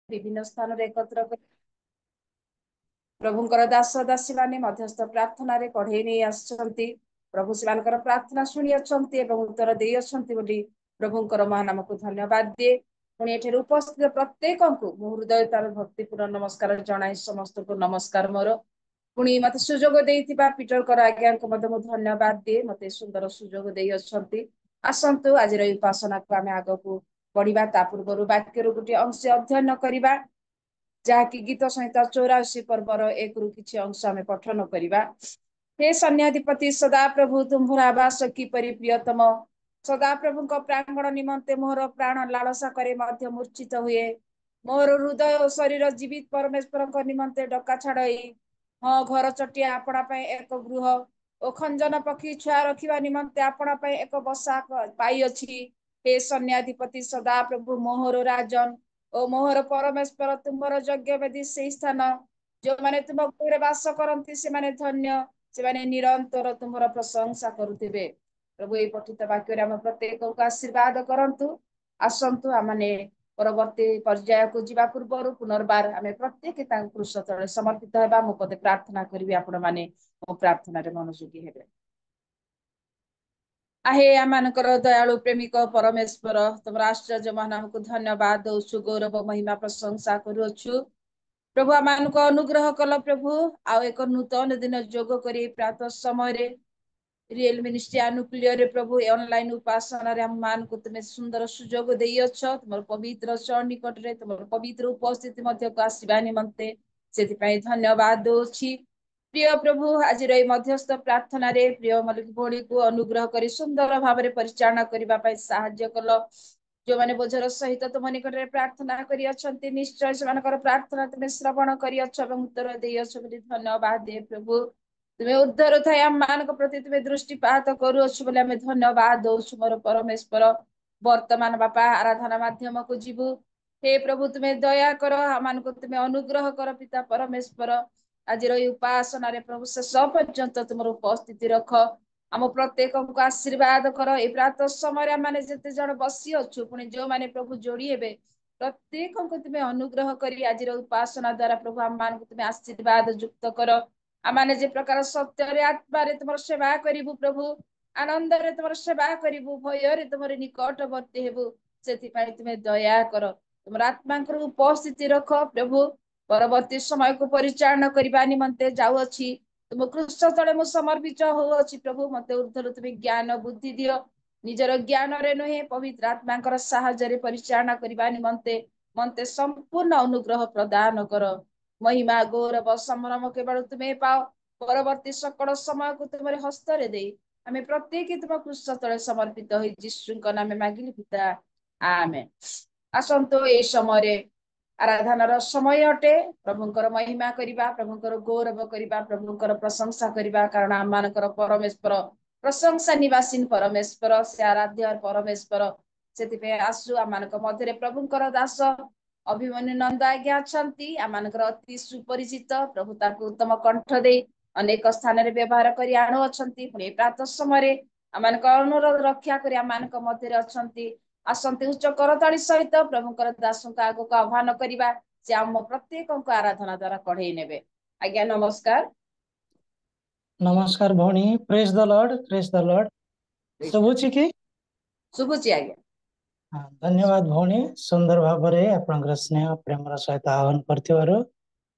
विभिन्न स्थान रे एकत्र कर प्रभुंकर दास दासी माने मध्यस्थ प्रार्थना रे कढ़ेई नहीं आसछंती प्रभु सेमानकर प्रार्थना शुणी अछंती एवं उत्तर देई अछंती बोली प्रभुंकर महानाम को धन्यवाद दिए पुणी एठे उपस्थित प्रत्येक को मो हृदय तार भक्तिपूर्ण नमस्कार जणाई समस्त को नमस्कार मोर पुणी मते सुजोग देइतिबा पीटर कर आज्ञा को मते मो धन्यवाद दिए मते सुंदर सुजोग देई अछंती आसंतु आज रे उपासना को आमे आगो को पढ़िबा ता पूर्व वाक्य रो गुटी अंश अध्ययन करिबा जहाँकि गीत संहिता 84 पर्वर 1 रु किछि अंश आमे पठन करिबा हे सन्याधिपति सदा प्रभु तुम्हर आवास किपरि प्रियतम सदा प्रभु को प्रांगण निमंते मोर प्राण लालसा करे मध्य मूर्छित हुए मोर हृदय और शरीर जीवित परमेश्वर को निमंते डका छाड़ई हाँ घर चटिया आपणा पय एक गृह ओ खंजन पक्षी छुआ रखिबा निमंते आपणा पय एक बसा पाई अछि हे सन्याधिपति सदा प्रभु मोहर राजन ओ मोहर परमेश्वर तुमर यज्ञ वेदी से स्थान जो माने तुम गृह वास करंती से माने धन्य से माने निरंतर तुमर प्रशंसा करुथिबे प्रभु ए पठित वाक्य रे हम प्रत्येक को आशीर्वाद करंतु आसंतु आमने परवर्ती पर्याय को जीवा पूर्व पुनर्बार आम प्रत्येक कृष तले समर्पित होगा मु पदे प्रार्थना करी आपण माने मो प्रार्थना रे मनोयोगी हेबे आहे आमानकर दयालु प्रेमिक परमेश्वर तुम आश्चर्य महानाम को धन्यवाद दौछु गौरव महिमा प्रशंसा करुछु प्रभु आमान को अनुग्रह कल प्रभु आ एक नूतन दिन जोग करी प्रातः समय रे रियल मिनिस्ट्री अनुकूल्य रे प्रभु ऑनलाइन उपासना रे हम मान को तुम सुंदर सुजोग देई अछ तुम पवित्र चरण निकट रे तुम पवित्र उपस्थिति मध्य को आसीबा निमंते सेति पई धन्यवाद दोछि प्रिय प्रभु आज रे मध्यस्थ प्रार्थना रे प्रिय मलिक भोड़ी को अनुग्रह करी सुंदर भाव रे परिचालना करिबा पई सहाय्य कल जो माने बोझर सहित तुम निकट रे प्रार्थना करी अछंती निश्चय सेमानकर प्रार्थना तुम श्रवण करी अछ एवं उत्तर देई अछ बोली धन्यवाद दे प्रभु तुम्हें उद्धार थाई आम मान प्रति तुम्हें दृष्टिपात करुअछु बोले आम धन्यवाद दौछु मोर परमेश्वर वर्तमान बापा आराधना माध्यम को जीवु हे प्रभु तुम्हें दया कर आम को तुम्हें अनुग्रह कर पिता परमेश्वर आज उपासना रे प्रभु शेष पर्यंत तुम उपस्थिति रख आम प्रत्येक को आशीर्वाद कर ए प्रातः समय माने जेते जण बसी अछु पुणी जो माने प्रभु जोड़ी हेबे प्रत्येक को तुम्हें अनुग्रह करी आज उपासना द्वारा प्रभु आम मान को तुम्हें आशीर्वाद युक्त कर आमाने जे प्रकार सत्य रे आत्मा रे तुमर सेवा करिबु प्रभु आनंद रे तुमर सेवा करिबु भय रे तुमर निकटवर्ती हेबु सेति पई तुमे दया कर तुमर आत्मा कर उपस्थिति रख प्रभु परवर्ती समय को परिचालन करबा निमंते जाउ अछि तुम कृष्ण तले मु समर्पित हो अछि प्रभु मते ऊर्ध्वर तुमे ज्ञान बुद्धि दियो निजर ज्ञान रे नहे पवित्र आत्मा कर साहाय्य रे परिचालन करबा निमंते मन्ते संपूर्ण अनुग्रह प्रदान कर महिमा गौरव संभ्रम केवल तुम्हें पाओ परवर्ती सकल समय को तुम्हारे हस्त रे दे हमें प्रत्येक तुम कृष्ण तले समर्पित हो यीशु का नाम मागिली पिता आमेन आसंतो ए समय आराधनार समय अटे प्रभुंकर महिमा करिबा प्रभुंकर गौरव करिबा प्रभुंकर प्रशंसा करिबा कारण आम मानकर परमेश्वर प्रशंसा निवासीन परमेश्वर से आराध्य परमेश्वर सेति आसु आम मानक मध्य प्रभुंकर दास अभिमन्यु नंद आज्ञा अच्छा आमर अति सुपरिचित प्रभु ताकू उत्तम कंठ दे अनेक स्थान रे व्यवहार करी आणु अछंती पुणी प्रातः समय आम अनुरोध रक्षा करी आम मध्य अछंती आसंती उच्च करताली सहित प्रभुंकर दासों आग को आह्वान करवा से आम प्रत्येक आराधना द्वारा कढ़ई नेबे आज्ञा नमस्कार नमस्कार भौणी प्रेज द लॉर्ड सबुची की शुभुची आज्ञा हाँ धन्यवाद भौणी सुंदर भाव रे आपनकर स्नेह प्रेम सहित आह्वान करथिबारु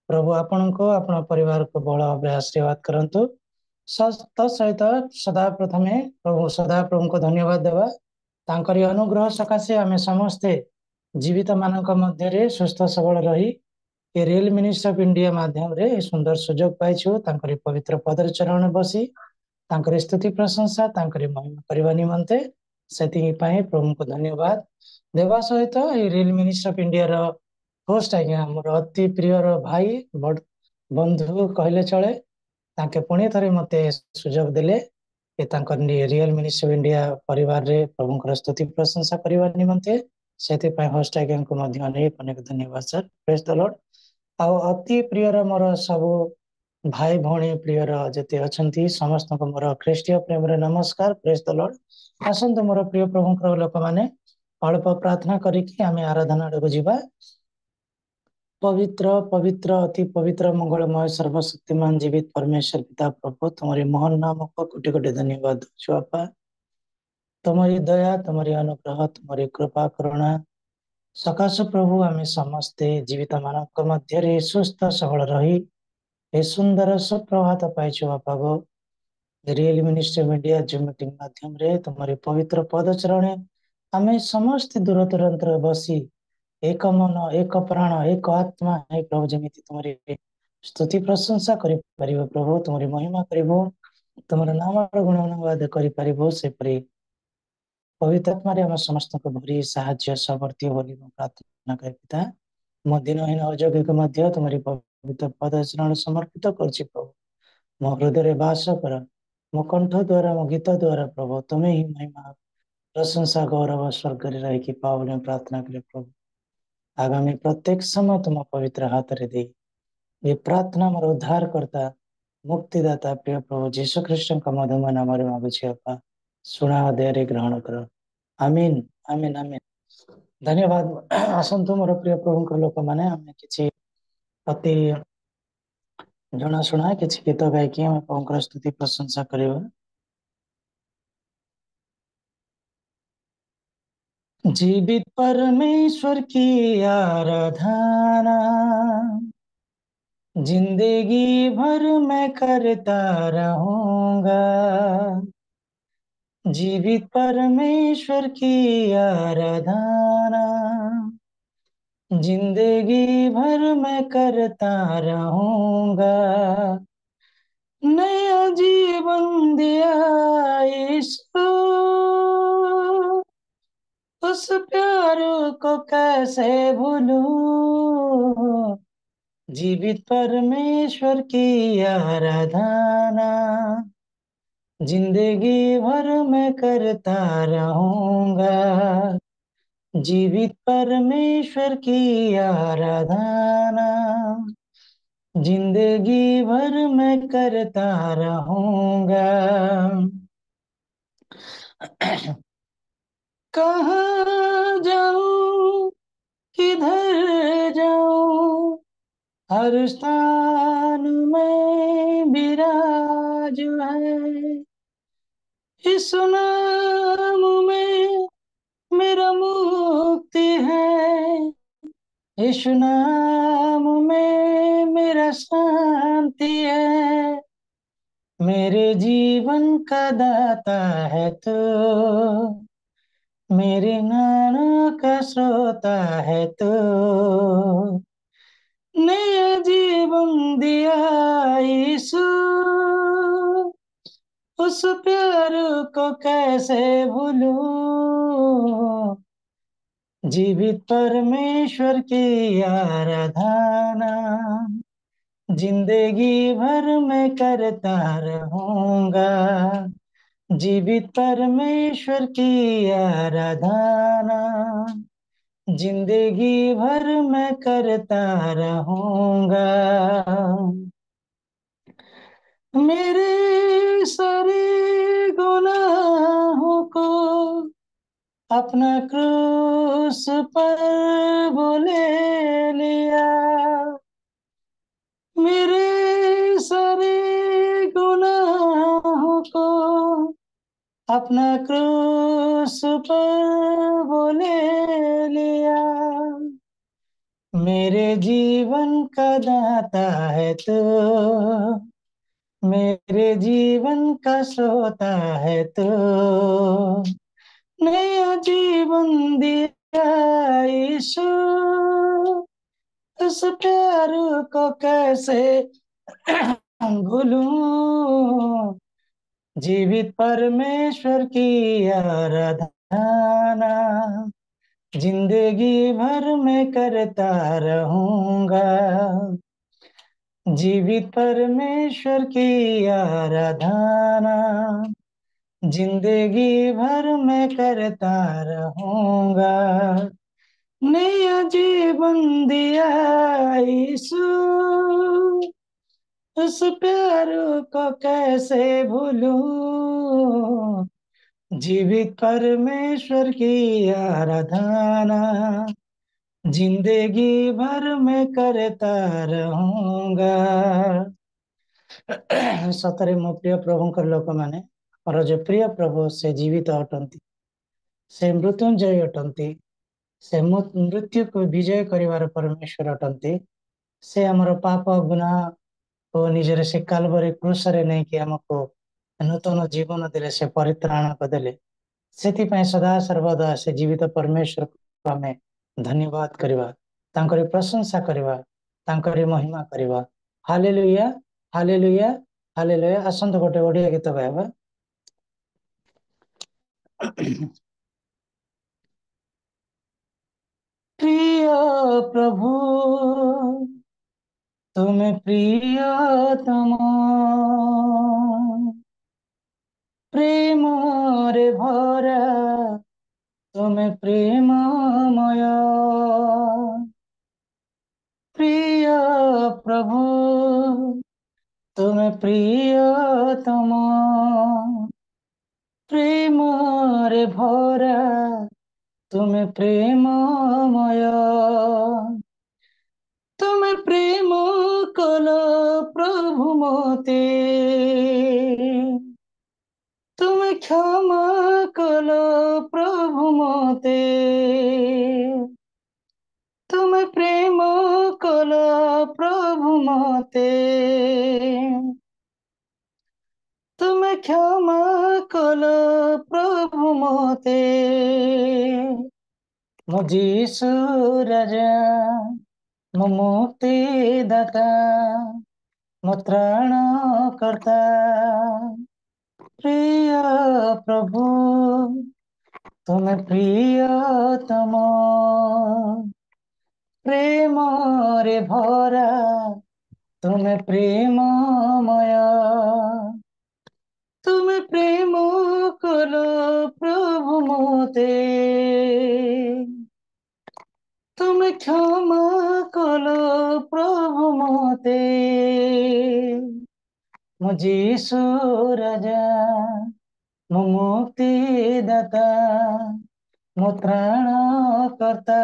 प्रभु आपण को आपण परिवार को बड़ भाव आशीर्वाद करंतु सहित सदा प्रथमे प्रभु सदा प्रभु को धन्यवाद देवा तांकरी अनुग्रह सकाशे आमे समस्ते जीवित मानक मध्य रे सुस्थ सबल रही ये रियल मिनिस्ट्री ऑफ इंडिया माध्यम रे सुंदर सुजोग पाइछु तांकरी पवित्र पदर चरण बसी तांकरी स्तुति प्रशंसा तांकरी महिमा करबा निमंते सेति पई प्रभु को धन्यवाद देवा सहित ये रियल मिनिस्ट्री ऑफ इंडिया रो होस्ट आज्ञा हमर अति प्रिय रो भाई बंधु कहले चले ताके पुणी थरे मते सुजोग देले कि तांकर रियल मिनिस्ट्री ऑफ इंडिया परिवार रे प्रभु को स्तुति प्रशंसा करबा निमंते सेति पई होस्ट आज्ञा को मध्य अनेक धन्यवाद सर प्रेज द लॉर्ड आ अति प्रिय रो मोर सब भाई भौणी प्रिय जते अछंती समस्त को मोर ख्रीष्टीय प्रेम रे नमस्कार प्रेज द लॉर्ड आसंत मोर प्रिय प्रभु लोक माने अल्प प्रार्थना करिकि आमे आराधना रे जीवा पवित्र पवित्र अति पवित्र मंगलमय सर्वशक्तिमान जीवित परमेश्वर पिता प्रभु तुम्हारी महान नाम को कोटि कोटि धन्यवाद दउछु बापा। तुम्हारी दया तुम्हारी अनुग्रह तुम्हारी कृपा करुणा सकाश प्रभु आम समस्ते जीवित मान मध्य सुस्थ सबल रही ए सुंदर सुप्रभात पाइछु बापा गो। Real ministry media Zoom meeting माध्यम रे तुम्हारी पवित्र पद चरणे आम समस्त दूर दूरांत बसी एक मन एक प्राण एक आत्मा है प्रभु जमीती तुम्हारी स्तुति प्रशंसा करि परिबो प्रभु तुम्हारी महिमा करिबो तुम्हारा नाम गुणगान करि परिबो से परि पवित्र आत्मा रे हम समस्त को भरी साहाय्य समर्थी बोली प्रार्थना करि पिता मो दिनहीन अयोग्य के मध्य तुम्हारी पवित्र पद चरण समर्पित करछि प्रभु मो हृदय रे वास कर मो कंठ द्वारा मो गीत द्वारा प्रभु तुम्हें ही महिमा प्रशंसा गौरव स्वर्ग रे रही की पावने प्रार्थना करे प्रभु आगामी प्रत्येक समय तुम पवित्र हाथ रे दे ये प्रार्थना मोर उद्धार करता मुक्तिदाता प्रिय प्रभु जीशु ख्रीष्ट का मधुमय नाम रे मांगुछि अपा सुना दे ग्रहण कर आमीन आमीन आमीन। धन्यवाद आसंतु मोर प्रिय प्रभु लोक माने आमे किछि अति जना शुना किछि गीत गायकी हम प्रभु स्तुति प्रशंसा करबा। जीवित परमेश्वर की आराधना जिंदगी भर मैं करता रहूंगा। जीवित परमेश्वर की आराधना जिंदगी भर मैं करता रहूंगा। नया जीवन दिया यीशु उस प्यार को कैसे भूलूं। जीवित परमेश्वर की आराधना जिंदगी भर मैं करता रहूंगा। जीवित परमेश्वर की आराधना जिंदगी भर मैं करता रहूंगा। कहाँ जाऊं किधर जाऊं हर स्थान में विराज है। इस नाम में मेरा मुक्ति है। इस नाम में मेरा शांति है। मेरे जीवन का दाता है तू मेरे नानों का श्रोता है तू। नया जीवन दिया यीशु उस प्यार को कैसे भूलूं। जीवित परमेश्वर की आराधना जिंदगी भर मैं करता रहूंगा। जीवित परमेश्वर की आराधना जिंदगी भर मैं करता रहूंगा। मेरे सारे गुनाहों को अपना क्रूस पर वो ले लिया। मेरे सारे गुनाहों को अपना क्रूस पर वो ले लिया। मेरे जीवन का दाता है तू मेरे जीवन का श्रोता है तू। नया जीवन दिया यीशु उस प्यार को कैसे भूलूं। जीवित परमेश्वर की आराधना जिंदगी भर में करता रहूंगा। जीवित परमेश्वर की आराधना जिंदगी भर में करता रहूंगा। नया जीवन दिया यीशु उस प्यार को कैसे भूलूं। जीवित परमेश्वर की आराधना जिंदगी भर मैं करता रहूंगा। सतरे मो प्रिय प्रभुंकर लोक माने और जो प्रिय प्रभु से जीवित अटंती, से मृत्युंजय अटंती, से मृत्यु को विजय करिवार परमेश्वर अटंती। से हमर पाप गुनाह को निजरे से कालवरी क्रूस रे नहीं कि हमको नूतन जीवन देले, से परित्राण को देले। सेथिपाई सदा सर्वदा से जीवित परमेश्वर को आमे धन्यवाद करिवा, तांकरी प्रशंसा करिवा, तांकरी महिमा करिवा। Hallelujah, hallelujah, hallelujah. आसंत गोटे ओडिया गीत गाइबा। प्रिय प्रभु तुम्हें प्रियतम, प्रेम रे भरा तुम्हें प्रेममय। प्रिय प्रभु तुम्हें प्रियतम, प्रेम रे भरा तुम्हें प्रेममय। तुम्हें प्रेम कल प्रभु मोते, तुम्हें क्षमा कल प्रभु मोते। तुम्हें प्रेम कल प्रभु मोते, तुम्हें क्षमा कल प्रभु मोते। मो जीसु राजा, मो मुक्ति दाता, मो त्राण करता। प्रिय प्रभु तुम्हें प्रियतम, प्रेम रे भरा तुम्हें प्रेममय। तुम्हें प्रेम कलो प्रभु मोते, तुम्हें क्षमा कलो प्रभु मोते। मो जीसु राजा, मो मुक्ति दाता, मो त्राण करता।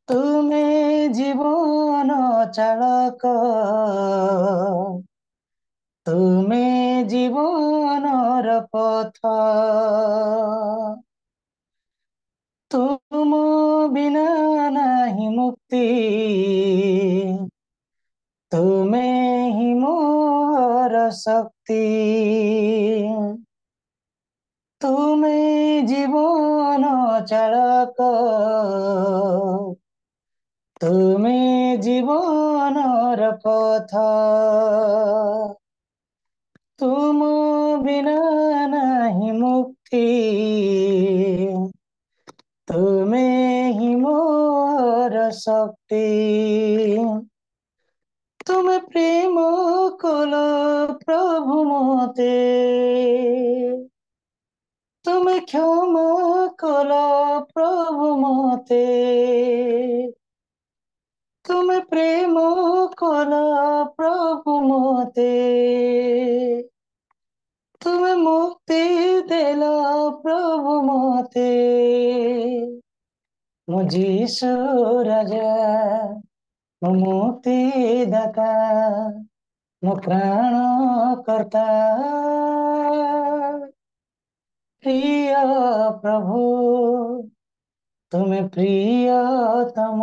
तुमे जीवन चालक, तुमे जीवनर पथ, तुम बिना नहीं मुक्ति, तुमे ही मोर शक्ति। तुमे जीवन चालक, तुमे जीवनर पथ, तुम बिना नहीं मुक्ति, तुमे ही मोर शक्ति। तुम प्रेम कल प्रभु मोते, तुम क्षमा कल प्रभु मोते। तुम प्रेम कल प्रभु मोते, तुम मुक्ति देला प्रभु मोते। मो जीसु राजा, मो मुक्ति दाता, मो प्राण करता। प्रिय प्रभु तुम्हें प्रियतम,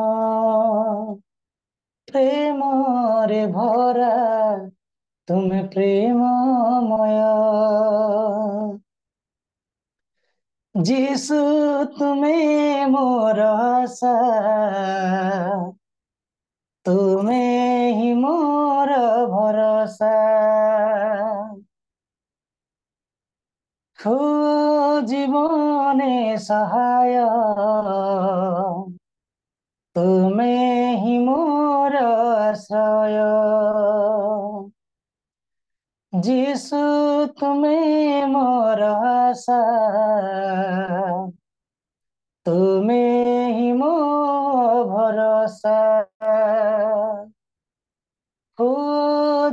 प्रेम रे भरा तुम्हें प्रेममय। जीसु तुम्हें मोर आशा, तुम्हें ही मोर भरोसा। हो जीवने सहाय, तुम्हें ही मोर आश्रय। जीसु तुम्हें मोर आशा, तुम्हें ही मोर भरोसा। हो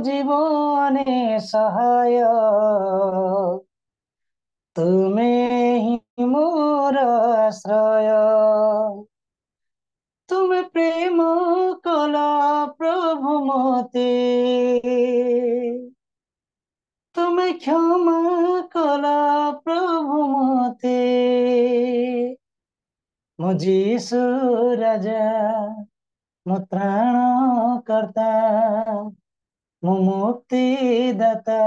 जीवने सहाय, तुम्हें ही मोर तुमे प्रेम कला प्रभु मते, तुमे क्षमा कला प्रभु मते। मो जीसु राजा मो त्राण कर्ता मो मुक्ति दाता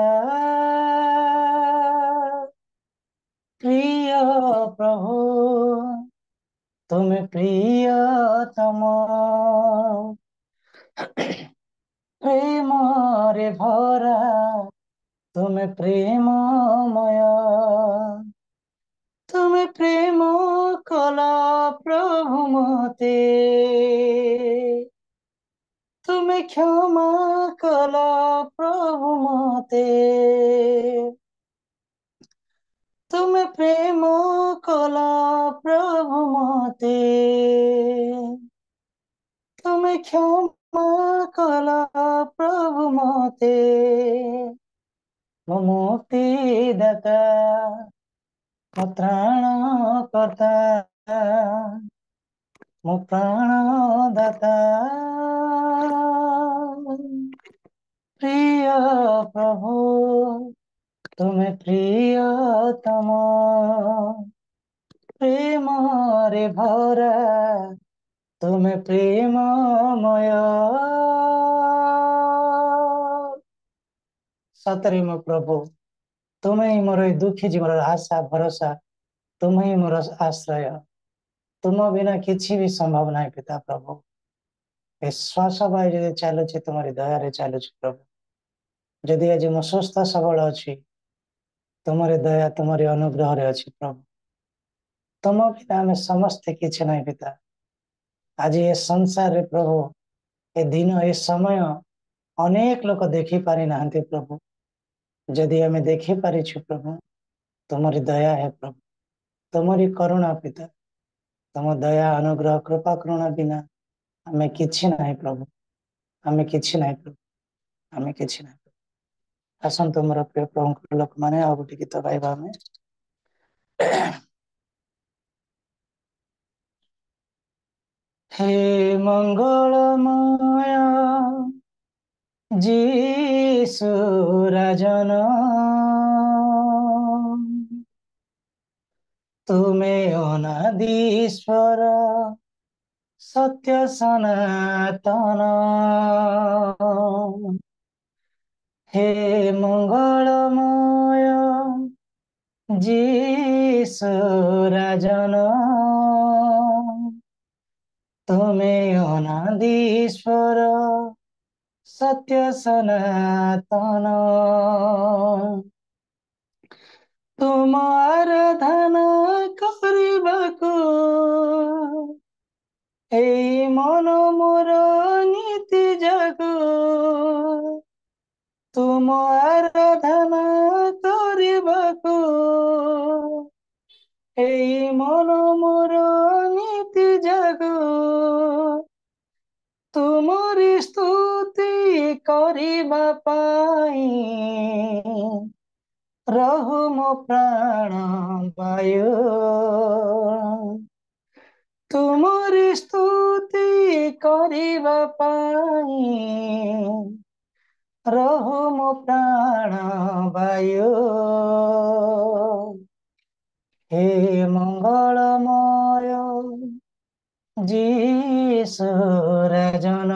प्रिय प्रभु तुमे प्रियतम प्रेम रे भरा तुमे प्रेममय तुमे प्रेम कला प्रभु मते तुमे क्षमा कला प्रभु मते तुमे प्रेम कला प्रभु मते तुमे क्षमा कला प्रभु मते मो मुक्ति दाता मो त्राण कर्ता मो प्राण दाता प्रिय प्रभु तुमे प्रियतम प्रेम रे भरा तुमे प्रेममय सतरे मो प्रभु तुम ही मोर दुखी जीवन आशा भरोसा तुम ही मोर आश्रय तुम बिना किसी भी संभव नहीं पिता प्रभु ए श्वास बायु चलुची तुम्हारी दया चलुची प्रभु जदि आज मो सुस्थ सबल अच्छी तुम्हारी दया तुम्हारी अनुग्रह रे अच्छी प्रभु तुम बिना आम समस्ते किसी नहीं पिता आज ये संसार रे प्रभु ए दिन ए समय अनेक लोक देखी पारि ना प्रभु जदि आम देखी पारिछु प्रभु तुम्हारी दया है प्रभु तुम्हारी करुणा पिता तुम दया अनुग्रह कृपा करुणा बिना आम किछि नहीं प्रभु आम किछि नहीं प्रभु आम किछि नहीं आसतु मोर प्रिय प्रभु लोक मैंने आ गोटे गीत गाइबा आम हे मंगलमय जीसु राजन तुमे अनादीश्वर सत्य सनातन हे मंगलमय जीसु राजन तुमे अनादीश्वर सत्य सनातन तुम आराधना करबाको এই মন মোর নীতি জাগো তুম আরাধনা করিবাকু এই মন মোর নীতি জাগো তুমরি স্তুতি করিবা পাই রহু মো প্রাণ বায়ু तुमरी स्तुति करिबा पाई रहु मो प्राण वायु हे मंगलमय जीसु राजन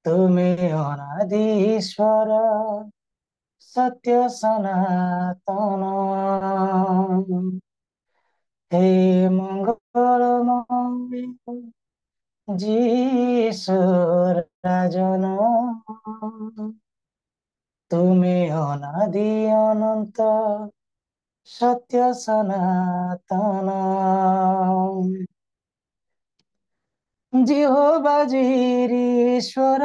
तुमे अनादीश्वर सत्य सनातन हे मंगलमय जीसु राजन तुमे अनादि अनंत सत्य सनातन जिहोवा जीरीश्वर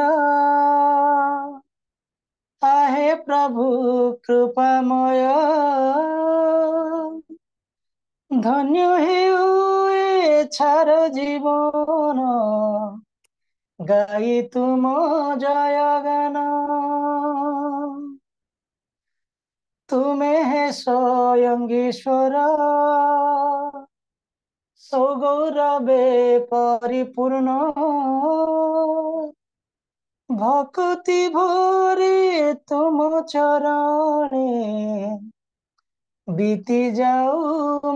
आहे प्रभु कृपामय धन्य हे छार जीवन गाई तुम जय गान तुमे हे स्वयं ईश्वर সৌগৌরবে পরিপূর্ণ ভক্তি ভরে তুম চরণে বিতি যাও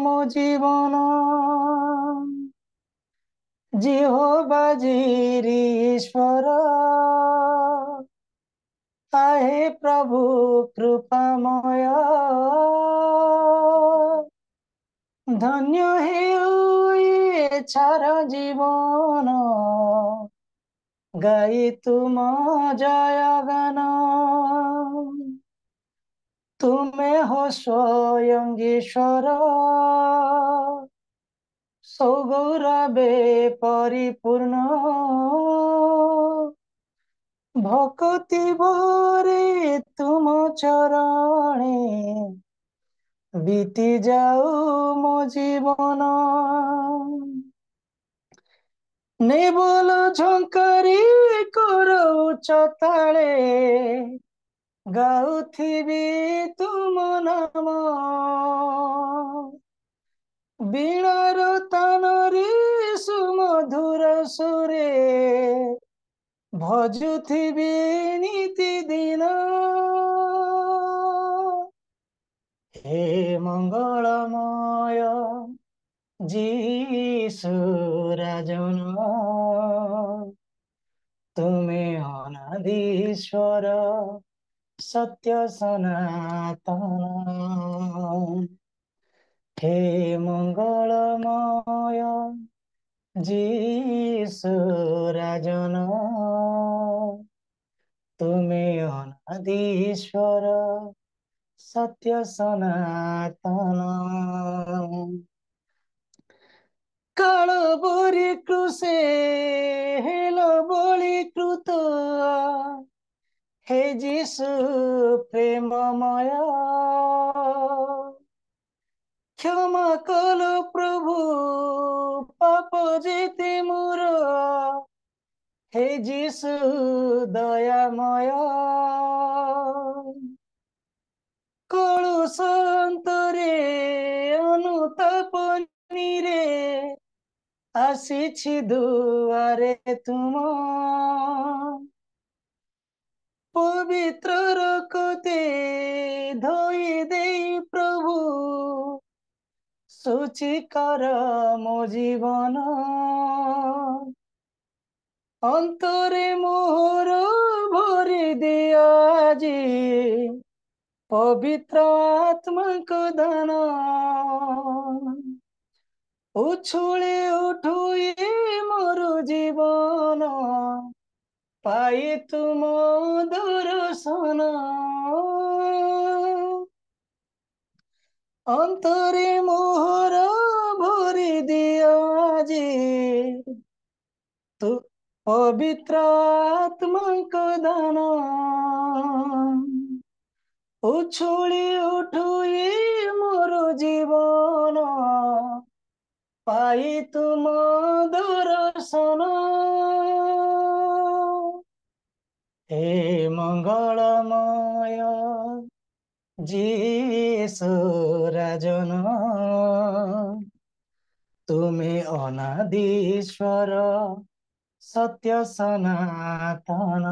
মো জীবন জিহ্বা ଈଶ୍ୱର আহে প্রভু কৃপাময় ধন্য হেউ এ ছাড় জীবন গাই তুম জয় গান তুমে হো স্বয়ং ঈশ্বর সৌগৌরবে পরিপূর্ণ ভক্তি ভরে তুম চরণে বিতি যাও মো জীবন নেবল ঝঙ্কারি করো চতালে গাউথিবি তুম নাম বীণার তানরে সুমধুর সুরে ভজুথিবি নীতি দিন হে মঙ্গলময় যিশু রাজন তুমি অনাদিশ্বর সত্য সনাতন হে মঙ্গলময় যিশু রাজন তুমি অনাদিশ্বর সত্য সনাতন কালবরি ক্রুশে হেল বলিকৃত হে যিশু প্রেমময় ক্ষমা কল প্রভু পাপ যেতে মোর হে যিশু দয়াময় কলুষন্তরে অনুতাপনীরে আসিছি দুয়ারে তুম পবিত্র রক্তে ধোই দেই প্রভু সূচি কর মো জীবন অন্তরে মোহর ভরি দিও আজি পবিত্র আত্মাক দান উছুলে উঠুই মোর জীবন পাই তুম দর্শন অন্তরে মোহর ভরি দিও আজি তু পবিত্র আত্মাক দান উছুলি উঠুই মোর জীবন পাই তুম দর্শন হে মঙ্গলময় যিশু রাজন তুমি অনাদিশ্বর সত্য সনাতন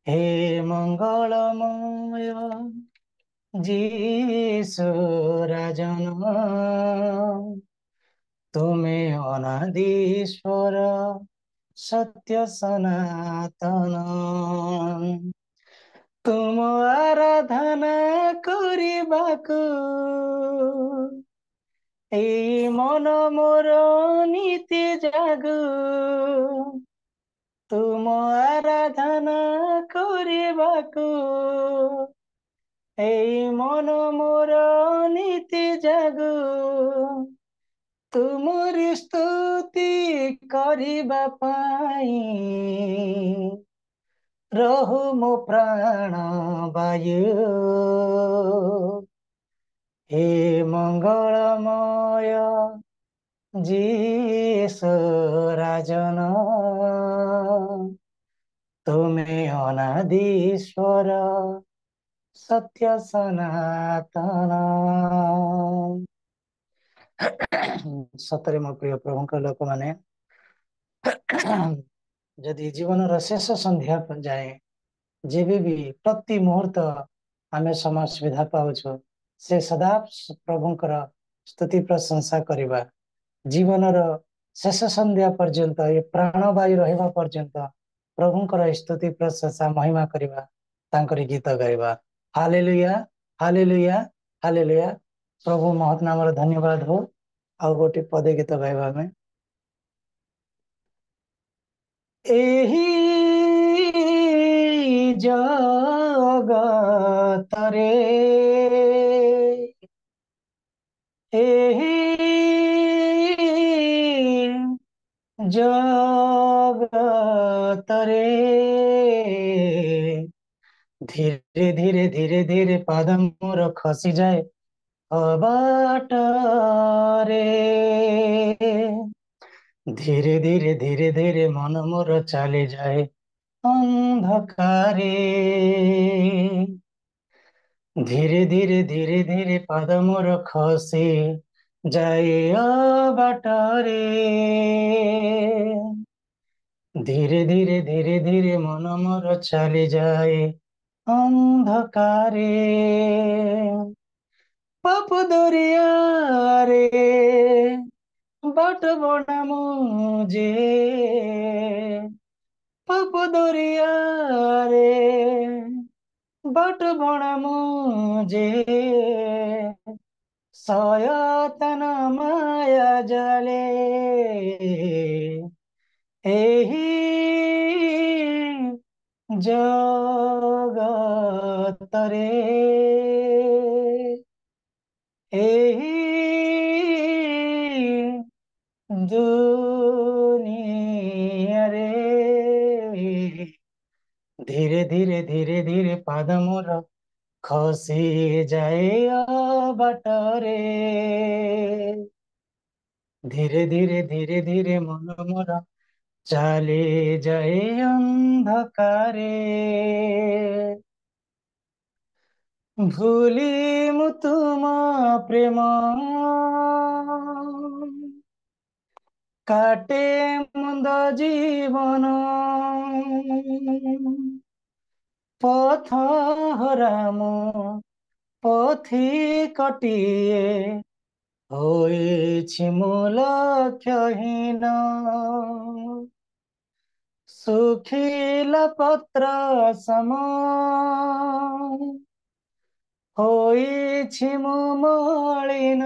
হে মঙ্গলময় যিশু রাজন তুমি অনাদিশ্বর সত্য সনাতন তুম আরাধনা করিবাকু এই মন মোর নীতি জাগু তুম আরাধনা করিবাকু এই মন মোর নীতি জাগু তুমরি স্তুতি করিবা পাই রহু মো প্রাণ বায়ু হে মঙ্গলময় যিশু রাজন তুমি অনাদিশ্বর সত্য সনাতন सतरे मो प्रिय प्रभु लोक माने जदि जीवन शेष संध्या जाए जेबे भी प्रति मुहूर्त आमे समय सुविधा पाउछु से सदा प्रभुंकर स्तुति प्रशंसा करिबा जीवन शेष संध्या पर्यंत ये प्राणवायु रहिबा पर्यंत प्रभुंकर स्तुति प्रशंसा महिमा करिबा तांकर गीत गाइबा हालेलुया हालेलुया हालेलुया प्रभु महत नाम धन्यवाद हो आ गोटे पदे गीत गाइबा में एही जगतरे एही जगतरे धीरे धीरे धीरे धीरे पाद मोर खसी जाए अबाटरे धीरे धीरे धीरे धीरे मन मोर चली जाए अंधकारे धीरे धीरे धीरे धीरे पाद मोर खसी जाए अबाटरे धीरे धीरे धीरे धीरे मन मोर चली जाए अंधकारे पाप दरिया रे बाट बड़ा मुझे पाप दरिया रे बाट बड़ा मुझे सयतन माया जले एही जगतरे एही दुनिया रे धीरे धीरे धीरे धीरे पाद मोर खसी जाए बाटरे धीरे धीरे धीरे धीरे मन मोर चले जाए अंधकारे भूली मु तुम प्रेम काटे मुंद जीवन पथ हराम पथी कटिए होइछि मु लक्ष्यहीन सुखिला पत्र सम होइछि मु मलिन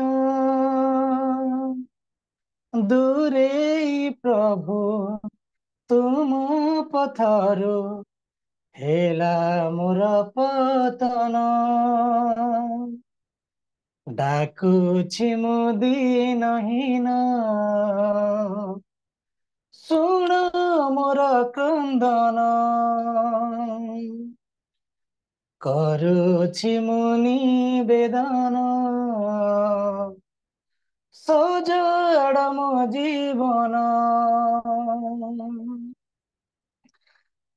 दूरे प्रभु तुम पथरु हेला मोर पतन डाकुछि मु दीनहीन शुण मोर क्रंदन करुछि मु निवेदन सजड मो जीवन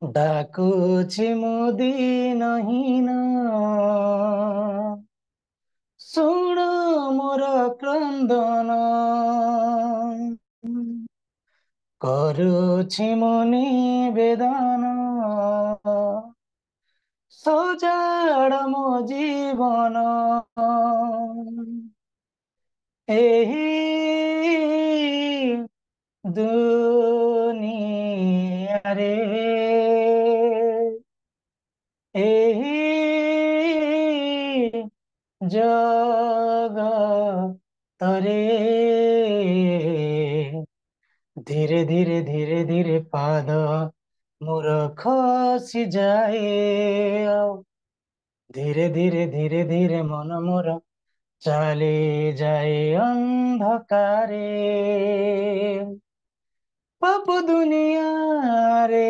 डाकुछि मु दीनहीन शुण मोर क्रंदन करुछि मु निवेदन सजड मो जीवन एही दुनिया रे एही जगतरे धीरे धीरे धीरे धीरे पाद मोर खसी जाए धीरे धीरे धीरे धीरे मन मोर चले जाए अंधकारे पाप दुनिया रे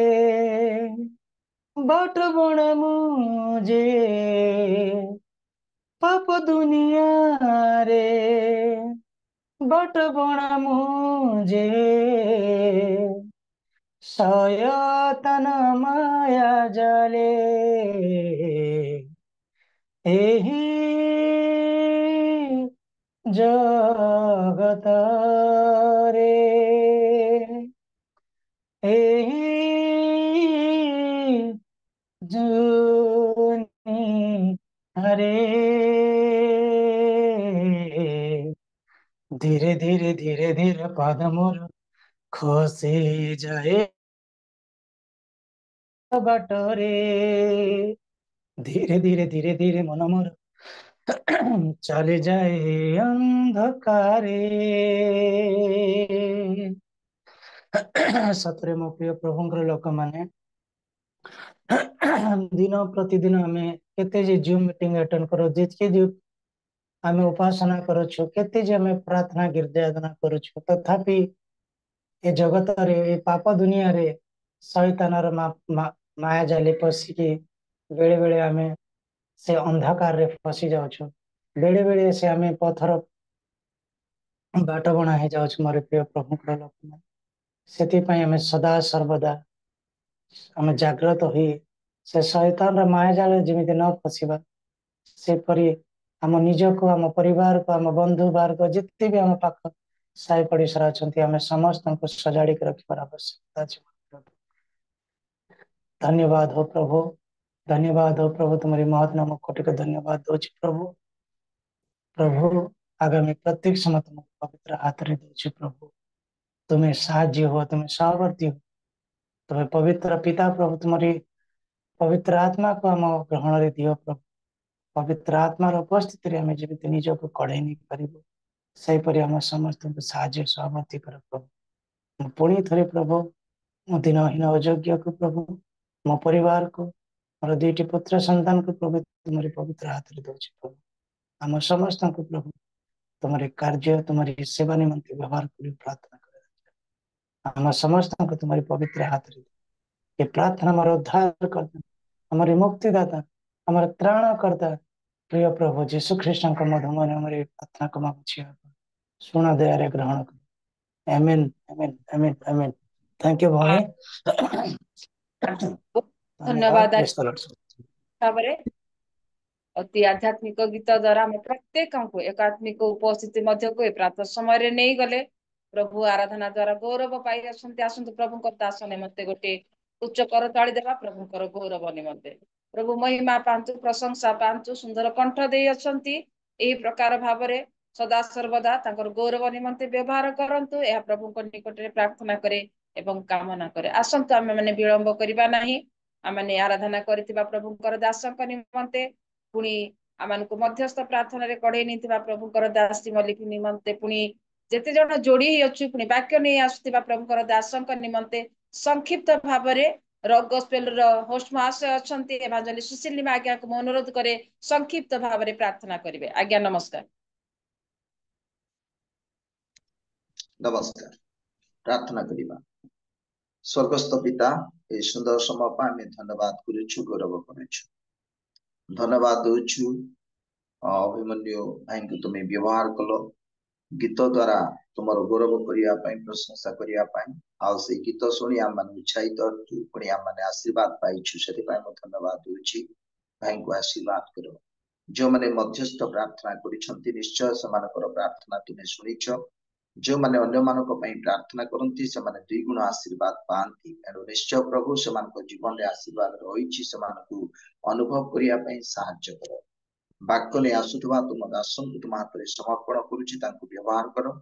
बाट बड़ा मुझे पाप दुनिया रे बाट बड़ा मुझे सयतन माया जले एही ଜଗତରେ ଏହି ଦୁନିଆରେ ଧୀରେ ଧୀରେ ଧୀରେ ଧୀରେ ପାଦ ମୋର ଖସି ଯାଏ ବାଟରେ ଧୀରେ ଧୀରେ ଧୀରେ ଧୀରେ ମନ ମୋର ଚାଲି ଯାଏ ଅନ୍ଧକାରେ ସତରେ ମୋ ପ୍ରିୟ ପ୍ରଭୁଙ୍କର ଲୋକମାନେ ଦିନ ପ୍ରତିଦିନ ଆମେ କେତେ ଯେ ଜୁମ୍ ମିଟିଂ ଆଟେଣ୍ଡ କରୁ ଯେତିକି ଯେ ଆମେ ଉପାସନା କରୁଛୁ କେତେ ଯେ ଆମେ ପ୍ରାର୍ଥନା ଗୀର୍ଜାରାଧନା କରୁଛୁ ତଥାପି ଏ ଜଗତରେ ଏ ପାପ ଦୁନିଆରେ ଶୈତାନର ମାୟା ଜାଲି ପଶିକି ବେଳେ ବେଳେ ଆମେ ସେ ଅନ୍ଧକାରରେ ଫସି ଯାଉଛୁ ବେଳେ ବେଳେ ସେ ଆମେ ପଥର ବାଟ ବଣା ହେଇଯାଉଛି ମୋର ପ୍ରିୟ ପ୍ରଭୁଙ୍କର ଲୋକମାନେ ସେଥିପାଇଁ ଆମେ ସଦା ସର୍ବଦା ଆମେ ଜାଗ୍ରତ ହୋଇ ସେ ଶୈତାନର ମାୟା ଜାଲରେ ଯେମିତି ନ ଫସିବା ସେପରି ଆମ ନିଜକୁ ଆମ ପରିବାରକୁ ଆମ ବନ୍ଧୁ ବାର୍ଗ ଯେତେ ବି ଆମ ପାଖ ସାହି ପଡିଶାରେ ଅଛନ୍ତି ଆମେ ସମସ୍ତଙ୍କୁ ସଜାଡିକି ରଖିବାର ଆବଶ୍ୟକତା ଅଛି धन्यवाद हो प्रभु तुम्हारी महत नाम कोटि को धन्यवाद दो प्रभु आगामी प्रत्येक समय तुमको पवित्र हाथ रे दो प्रभु तुम्हें साहाଯ୍य हो तुम्हें सामर्थ्य हो तुम्हें पवित्र पिता प्रभु तुम्हारी पवित्र आत्मा को आम ग्रहण रे दियो प्रभु पवित्र आत्मार उपस्थिति रे आमे जेमिति निजको कढाई नहीं पारिबो सेपरि आम समस्त साहाଯ୍य सामर्थ्य कर प्रभु पुणी थरे प्रभु मो दिनहीन अयोग्य को प्रभु मो परिवार को मोर दुईटी पुत्र संतान को प्रभु तुम्हारे पवित्र हाथ रे दो प्रभु आम समस्त को प्रभु तुम्हारे कार्य तुम्हारी सेवा निमंते व्यवहार कर प्रार्थना कर आम समस्त को तुम्हारे पवित्र हाथ रे ये प्रार्थना हमारा उद्धार करता हमारी मुक्तिदाता हमारा त्राण करता प्रिय प्रभु जीशु ख्रीष्ट मधुमय हमारी प्रार्थना को मांगुछि सुना दया रे ग्रहण कर आमेन आमेन आमेन आमेन थैंक यू भौणी धन्यवाद प्रेज द लॉर्ड भाବରେ ଅତି ଆଧ୍ୟାତ୍ମିକ ଗୀତ ଦ୍ୱାରା ଆମେ ପ୍ରତ୍ୟେକଙ୍କୁ ଏକାତ୍ମିକ ଉପସ୍ଥିତି ମଧ୍ୟକୁ ଏ ପ୍ରାତଃ ସମୟରେ ନେଇଗଲେ ପ୍ରଭୁ ଆରାଧନା ଦ୍ୱାରା ଗୌରବ ପାଇ ଆସନ୍ତି ଆସନ୍ତୁ ପ୍ରଭୁଙ୍କ ଦାସ ନିମନ୍ତେ ଗୋଟେ ଉଚ୍ଚ କରତାଳି ଦେବା ପ୍ରଭୁଙ୍କର ଗୌରବ ନିମନ୍ତେ ପ୍ରଭୁ ମହିମା ପାଆନ୍ତୁ ପ୍ରଶଂସା ପାଆନ୍ତୁ ସୁନ୍ଦର କଣ୍ଠ ଦେଇ ଅଛନ୍ତି ଏହି ପ୍ରକାର ଭାବରେ ସଦା ସର୍ବଦା ତାଙ୍କର ଗୌରବ ନିମନ୍ତେ ବ୍ୟବହାର କରନ୍ତୁ ଏହା ପ୍ରଭୁଙ୍କ ନିକଟରେ ପ୍ରାର୍ଥନା କରେ ଏବଂ କାମନା କରେ ଆସନ୍ତୁ ଆମେ ମାନେ ବିଳମ୍ବ କରିବା ନାହିଁ ଆମେ ଆରାଧନା କରିଥିବା ପ୍ରଭୁଙ୍କର ଦାସଙ୍କ ନିମନ୍ତେ ପୁଣି ଆମମାନଙ୍କୁ ମଧ୍ୟସ୍ଥ ପ୍ରାର୍ଥନାରେ କଢେଇ ନେଇଥିବା ପ୍ରଭୁଙ୍କର ଦାସୀ ମଲ୍ଲିକ ନିମନ୍ତେ ପୁଣି ଯେତେ ଜଣ ଯୋଡି ହେଇ ଅଛୁ ପୁଣି ବାକ୍ୟ ନେଇ ଆସୁଥିବା ପ୍ରଭୁଙ୍କର ଦାସଙ୍କ ନିମନ୍ତେ ସଂକ୍ଷିପ୍ତ ଭାବରେ ଗସ୍ପେଲର ହୋଷ୍ଟ ମହାଶୟ ଅଛନ୍ତି ଏଭାଞ୍ଜେଲିଷ୍ଟ ସୁଶୀଲ ନିମା ଆଜ୍ଞାକୁ ମୁଁ ଅନୁରୋଧ କରେ ସଂକ୍ଷିପ୍ତ ଭାବରେ ପ୍ରାର୍ଥନା କରିବେ ଆଜ୍ଞା ନମସ୍କାର नमस्कार प्रार्थना करिबा स्वर्गस्थ पिता ए सुंदर समय पा आमे धन्यवाद करूछु गौरव करूछु धन्यवाद दोछु अभिमन्यु भाई को तुम व्यवहार कलो गीत द्वारा तुम गौरव करिया पई प्रशंसा करिया पई आ से गीत सुनी आम माने उत्साहित पुणी आम माने आशीर्वाद पाइछु सेति पई म धन्यवाद दोछि भाई को आशीर्वाद करो जो माने मध्यस्थ प्रार्थना करिसंती निश्चय समानकर प्रार्थना तुमे सुनिछ जो माने अन्य मानक पई प्रार्थना करंती से माने दुई गुण आशीर्वाद पांती एनो निश्चय प्रभु से मानक जीवन रे आशीर्वाद रहिछि से मानकु अनुभव करिया पई सहाय्य करो वाक्य ने आसुथवा तुम दासन को तुम हाथ रे समर्पण करूछि तांको व्यवहार करो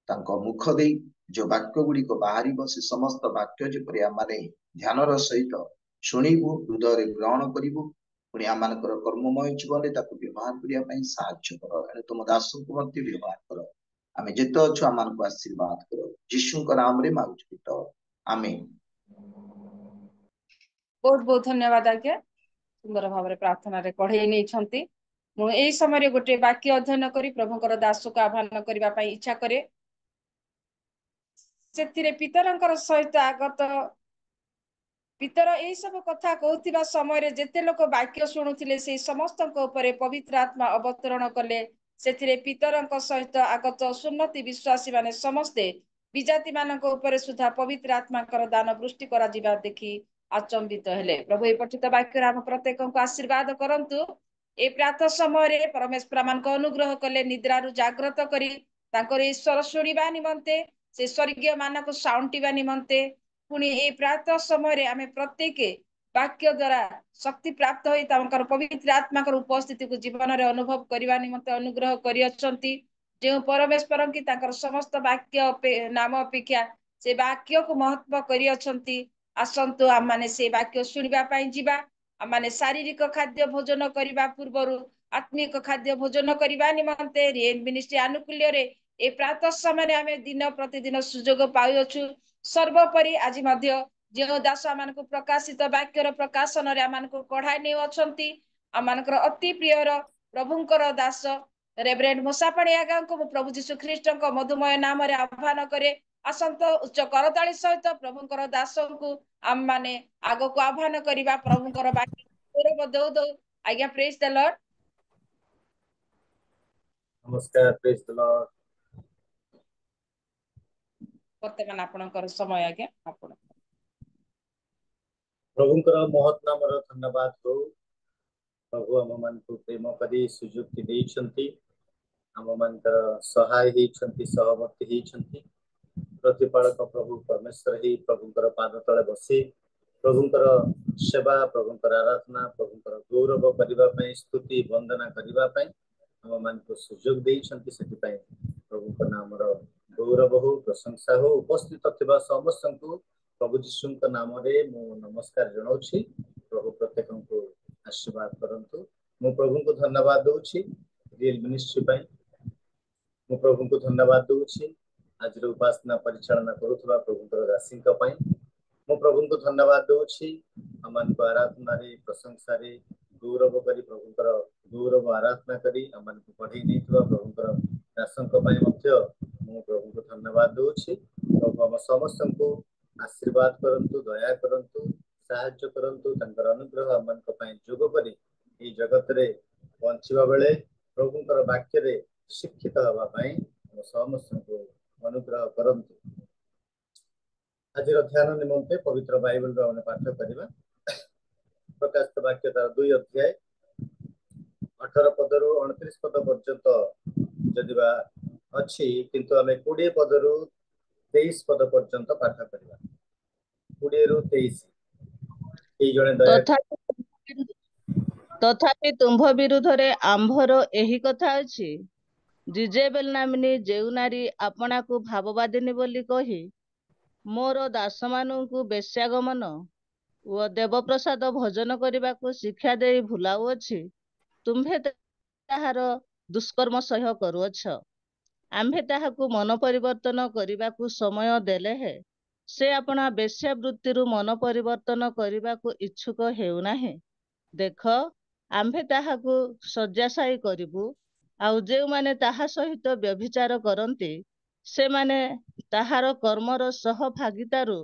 तांको मुख देई जो वाक्य गुडी को बाहरी से समस्त वाक्य जेपरि माने ध्यानर सहित शुणिबु हृदय रे ग्रहण करिबु पुणी आमानकर कर्ममय जीवन रे ताको व्यवहार करिया पई सहाय्य करो एनो तुम दासन को मते व्यवहार करो आमे जेतो अछु आमान को आशीर्वाद करो यीशु का नाम रे मांगु पिता आमेन बहुत बहुत धन्यवाद आज्ञा सुंदर भाବରେ ପ୍ରାର୍ଥନାରେ କଢେଇ ନେଇଛନ୍ତି ମୁଁ ଏହି ସମୟରେ ଗୋଟେ ବାକ୍ୟ ଅଧ୍ୟୟନ କରି ପ୍ରଭୁଙ୍କର ଦାସକୁ ଆହ୍ୱାନ କରିବା ପାଇଁ ଇଚ୍ଛା କରେ ସେଥିରେ ପିତରଙ୍କର ସହିତ ଆଗତ ପିତର ଏହି ସବୁ କଥା କହୁଥିବା ସମୟରେ ଯେତେ ଲୋକ ବାକ୍ୟ ଶୁଣୁଥିଲେ ସେହି ସମସ୍ତଙ୍କ ଉପରେ ପବିତ୍ର ଆତ୍ମା ଅବତରଣ କଲେ ସେଥିରେ ପିତରଙ୍କ ସହିତ ଆଗତ ସୁନ୍ନତି ବିଶ୍ୱାସୀ ମାନେ ସମସ୍ତେ ବିଜାତି ମାନଙ୍କ ଉପରେ ସୁଦ୍ଧା ପବିତ୍ର ଆତ୍ମାଙ୍କର ଦାନ ବୃଷ୍ଟି କରାଯିବା ଦେଖି ଆଚମ୍ବିତ ହେଲେ ପ୍ରଭୁ ଏହି ପଠିତ ବାକ୍ୟରେ ଆମ ପ୍ରତ୍ୟେକଙ୍କୁ ଆଶୀର୍ବାଦ କରନ୍ତୁ ए प्रातः समय परमेश्वर मान अनुग्रह कले निद्रारु जाग्रत करी तांकर ईश्वर शुणिबा निमंते से स्वर्गीय मानक साउंटिबा निमंते पुणी ए प्रातः समय आमे प्रत्येक वाक्य द्वारा शक्ति प्राप्त होई तांकर पवित्र आत्मा कर उपस्थिति को जीवन रे अनुभव करबा निमंते अनुग्रह करि अछंती जे परमेश्वर की तांकर समस्त वाक्य नाम अपेक्षा से वाक्य को महत्व करि अछंती आसंतु आम माने से वाक्य सुनिबा पई जिबा आम माने शारीरिक खाद्य भोजन करबा पूर्वरु आत्मिक खाद्य भोजन करबा निमंते रिएन मिनिस्ट्री आनुकूल्य रे ए प्रातः समय आमे दिन प्रतिदिन सुजोग पाउछु सर्वोपरि आज मध्य जो दास मान को प्रकाशित वाक्यर प्रकाशन रे आम को कढ़ाई नै अछंती आम मानकर अति प्रियर प्रभुंकर दास रेवरेंड मूसापाणी आज्ञा को प्रभु जीशु ख्रीष्ट को मधुमय नाम रे आह्वान करे आसंत उच्च करताली सहित प्रभुंकर दास को आम माने आग को आह्वान करबा प्रभुंकर वाक्य गौरव दौ दौ आज्ञा प्रेज द लॉर्ड नमस्कार प्रेज द लॉर्ड वर्तमान आपनकर समय आज्ञा आपण प्रभुंकर महत् नामर धन्यवाद हो प्रभु आम मान को प्रेम करी सुजुक्ति देइछंती आम मानकर सहाय हेइछंती सहमति हेइछंती प्रतिपालक प्रभु परमेश्वर ही प्रभुंकर पाद तले बसी प्रभुंकर सेवा प्रभुंकर आराधना प्रभुंकर गौरव करबा पई स्तुति वंदना करबा पई आम मान को सुजोग देइछंती सेति पई प्रभुंकर नामर गौरव हो प्रशंसा हो उपस्थित थिबा समस्त को प्रभु जीशु नाम रे मु नमस्कार जनाउछि प्रभु प्रत्येक को आशीर्वाद करंतु मु प्रभु को धन्यवाद दूछि रियल मिनिस्ट्री पई मु प्रभु को धन्यवाद दूछि आज उपासना परिचालना करुवा प्रभु दासी पई मु प्रभु को धन्यवाद दूछि अमन को आराधना रे प्रशंसा रे गौरव करी प्रभुंकर गौरव आराधना करी अमन को पढ़ी नैथवा प्रभुंकर दासंक पई मध्य मु प्रभु को धन्यवाद दूछि प्रभु हम समस्त को आशीर्वाद करंतु दया करंतु साहाय्य करंतु तंकर अनुग्रह अमन को पई जोग करी ए जगत रे बंचिबा बेले प्रभुंकर वाक्य रे शिक्षित हवा पई हम समस्त को अनुग्रह करंतु आज ध्यान निमंते पवित्र बाइबल रो हम पाठ करिबा प्रकाशित वाक्य तार 2 अध्याय 18 पद रु 29 पद पर्यंत जदिबा अछि किंतु हमें 20 पद रु 23 पद पर्यंत पाठ करिबा 20 रु 23 ए जणे दया तथापि तुम्भ विरुद्ध रे आंभर एही कथा अछि जिजेबेल नामिनी जेउ नारी आपना को भाववादिनी बोली कही मोर दास मानू बेश्यागमन ओ देवप्रसाद भोजन करने को शिक्षा दे भुलाउअछि तुम्भे ताहार दुष्कर्म सह्य करुअछ आम्भे ताहाकु मन परिवर्तन करने को समय देले है से अपना बेश्यावृत्ति मन परिवर्तन करने को इच्छुक हेउनाहे देख आम्भे ताहाकु शय्याशायी करिबु आउ जे माने ताहा सहित व्यभिचार करती से माने ताहार कर्मर सहभागितारु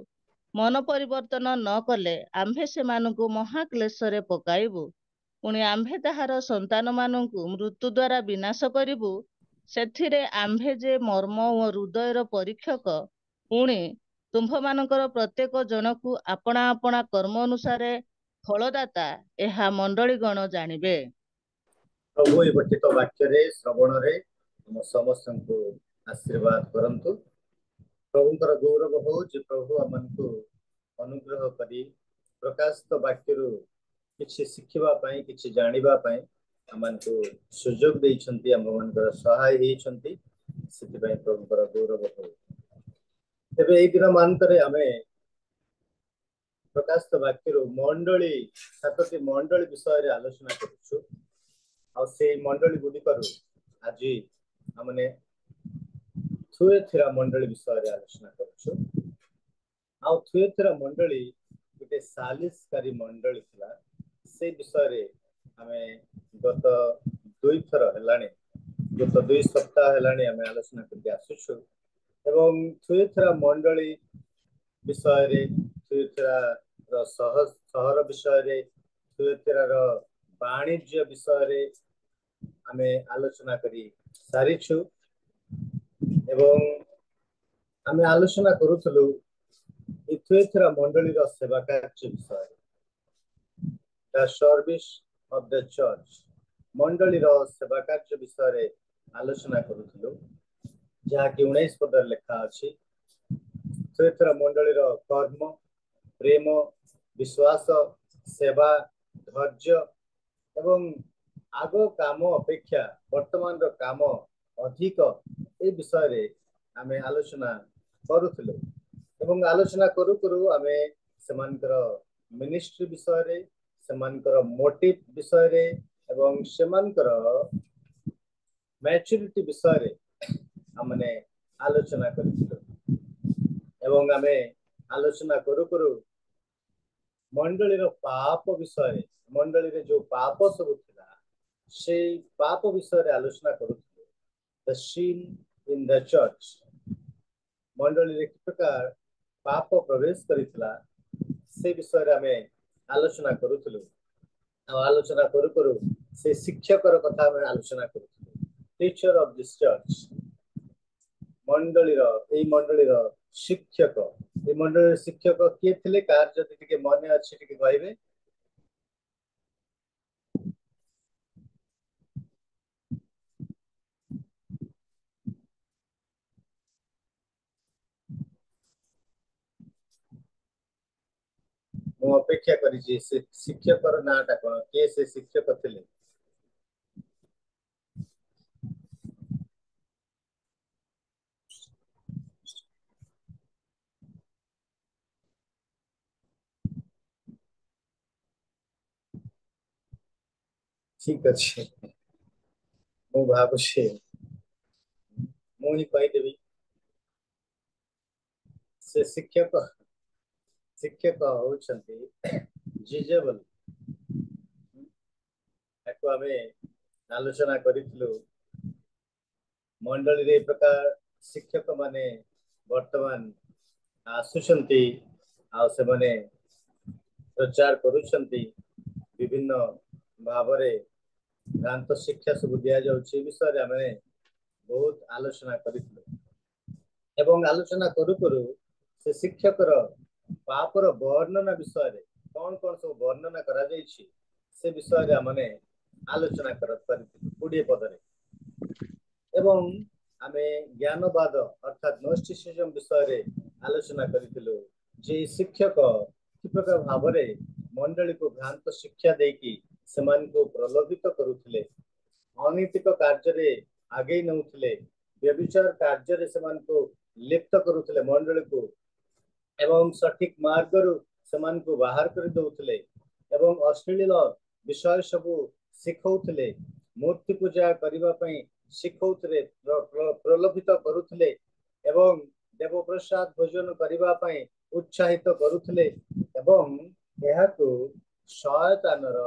मन परिवर्तन न कले आम्भे से मानकु महाक्लेश रे पकाइबु पुणी आम्भे ताहार संतान मानकु मृत्यु द्वारा विनाश करिबु सेथिरे आम्भे जे मर्म और हृदयर परीक्षक पुणी तुम्भ मानकर प्रत्येक जनकु अपना अपना कर्म अनुसारे फलदाता एहा मंडली गण जानिबे प्रभु ए पठित वाक्य रे श्रवण रे हम समस्त को आशीर्वाद करंतु प्रभुंकर गौरव हो जे प्रभु हमन को अनुग्रह करी प्रकाशित वाक्य रु किछि शिखिबा पई किछि जानिबा पई हमन को सुजोग देइछंती हम मनकर सहाय हेइछंती सेति पई प्रभुंकर गौरव हो तबे एक दिन मानतरे हमें प्रकाशित वाक्य रु मंडली सातटी मंडली विषय रे आलोचना करूछु आ से मंडली गुडी करू आज हमने थुएथिरा मंडली विषय रे आलोचना करूछु आ थुएथिरा मंडली गोटे सालिसकारी मंडली थिला से विषय रे हमें गत 2 थर हेलानी गत 2 सप्ताह हेलानी हमें आलोचना करके आसुछु एवं थुएथिरा मंडली विषय रे थुएथिरा रो शहर विषय रे थुएथिरा रो वाणिज्य विषय रे हमें आलोचना करी सारिछु एवं आमे आलोचना करूथलु इथुएथिरा मंडली रो सेवा कार्य विषय the service of the church मंडली सेवा कार्य विषय आलोचना करूँ जहाँकि 19 पद लेखा अच्छी मंडली कर्म प्रेम विश्वास सेवा धैर्य एवं आग काम अपेक्षा वर्तमान काम अधिक ए विषय आम आलोचना करूँ एवं आलोचना करू करू आम से मिनिस्ट्री विषय से मोटिव विषय एवं से मैच्योरिटी विषय आमने आलोचना करूँ एवं आम आलोचना करू करू मंडली पाप विषय मंडली जो पाप सब थिला से पाप विषय आलोचना करूँ the sin in the church मंडली कि प्रकार पाप प्रवेश करितला से विषय आम आलोचना करूँ आलोचना करू करू से शिक्षकर कथा आलोचना करूँ टीचर ऑफ दिस चर्च मंडली शिक्षक ये मंडली शिक्षक किए थे कार जदि टिके मन अच्छे टिके कहबे मु अपेक्षा करी से शिक्षकर नाटा कौन किए से शिक्षक थे ठीक अच्छे मु भावुचे मुझे कहीदेवी से शिक्षक शिक्षक होउछंती जिजेबल एको आमे आलोचना करितलु मंडली रे प्रकार शिक्षक माने वर्तमान आसुछंती आ से माने प्रचार करूछंती विभिन्न भावरे भ्रांत शिक्षा सब दिया जाउछि विषय आमे बहुत आलोचना करितलु एवं आलोचना करू करू से शिक्षकर पापर वर्णना विषय कौन कौन सब वर्णना करा जाइछि से विषय आमने आलोचना कर 20 पदरे एवं आमे ज्ञानवाद अर्थात नोस्टिसिज्म विषय आलोचना करिथिलु जे शिक्षक कि प्रकार भावरे मंडली को भ्रांत शिक्षा देकी समान को प्रलोभित करूथिले अनैतिक कार्य रे आगे नउथिले व्यभिचार कार्य रे समान को लिप्त करूथिले मंडली को एवं सठिक मार्ग रु समान को बाहर कर दउथिले एवं अश्लील विषय सब शिखौथिले मूर्ति पूजा करिबा पई शिखौथिले प्रलोभित करूथिले एवं देव प्रसाद भोजन करिबा पई उत्साहित करूथिले एवं एहाको शयतानर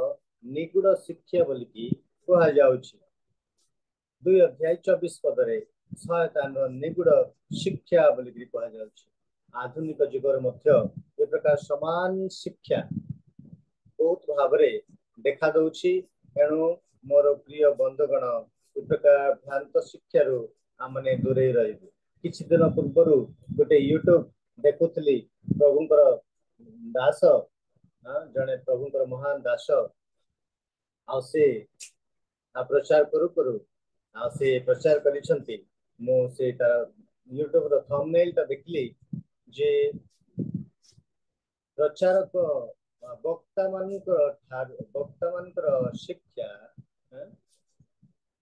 निगुड़ शिक्षा बोलिकी कहा जाउछि 2 अध्याय 24 पदरे शयतानर निगुड़ शिक्षा बोलिकी कहा जाउछि आधुनिक जुगर मध्य ए प्रकार समान शिक्षा बहुत भावरे देखा दउछि एणु मोर प्रिय बंधुगण ए प्रकार भ्रांत शिक्षा रु आमने दूरे रहिबे किछि दिन पूर्व गोटे यूट्यूब देखुथली प्रभुंकर दास जने प्रभुंकर महान दास आ से प्रचार करू करू आ से प्रचार करिसंती मो से तार यूट्यूब रो थंबनेल ता देखली जे प्रचारक वक्ता मानकर शिक्षा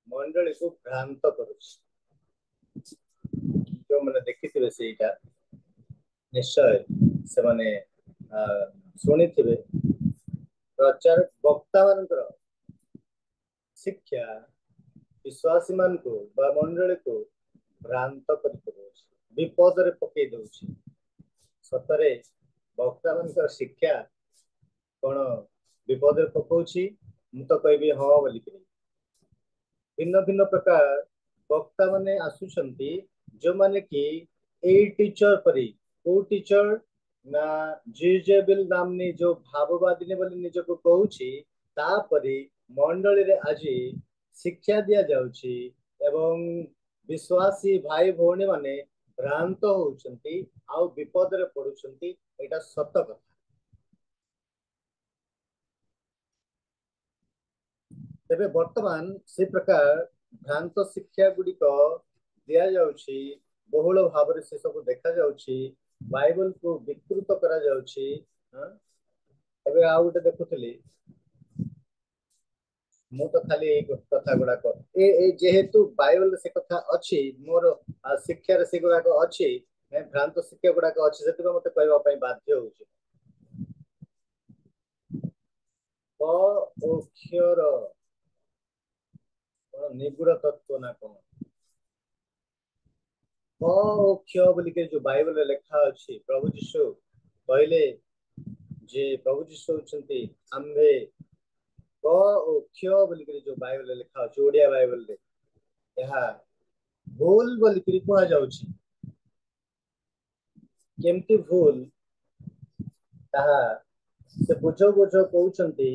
मंडली को भ्रांत करुछि जो मैंने देखी से निश्चय से माने शुणी थे प्रचारक वक्ता मानकर शिक्षा विश्वासी मान को बा मंडली को भ्रांत कर विपद रे पकई दउछि सतरे वक्ता मानकर शिक्षा कौन विपद रे पकाउछि मु तो कहबी हाँ बोली भिन्न भिन्न प्रकार वक्ता माने आसुछंती जो माने कि ए टीचर परी को टीचर ना जिजेबेल नामनी जो भाववादिनी बोली निजको कहउछि ता परी मंडली रे आजि शिक्षा दिया जाउछि एवं विश्वासी भाई भौणी माने भ्रांत होउछंती आ विपद रे पडुछंती एटा सत कथा तेबे वर्तमान से प्रकार भ्रांत शिक्षा गुड़िक दिया जाउछि बहुल भाव से सब देखा जाउछि बाइबल को विकृत करा जाउछि। एबे आ गोटे देखुथली मु तो खाली कथा गुड़ाक जेहेतु बाइबल से कथा अच्छी मोर शिक्षा से गुड़ाक अच्छी भ्रांत शिक्षा गुड़ाक अच्छी से मत कहवाई बाध्य होउछि। अक्षर निगूढ़ तत्व ना कौन अक्षर बोल के जो बाइबल लिखा अच्छी प्रभु जीशु कहले जे प्रभु जीशु होचंती आंबे अक्षर बोल के जो बाइबल लिखा अच्छी ओडिया बाइबल रे यहा भूल बोल के कहा जाउछि केमती भूल ताहा से बुझो बुझो कहउछंती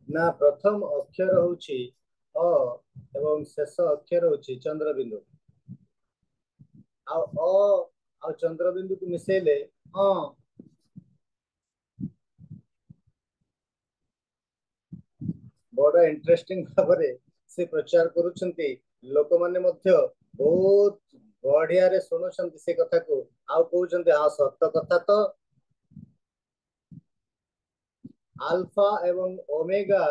ना प्रथम अक्षर होउछि अ एवं शेष अक्षर होउछि चंद्रबिंदु आ चंद्रबिंदु को मिसेले बड़ा इंटरेस्टिंग भाव से प्रचार करुछंती लोक माने मध्य बहुत बढ़िया रे सुनुछंती से कथा को आ कहउछंती हां सत्य कथा तो अल्फा एवं ओमेगा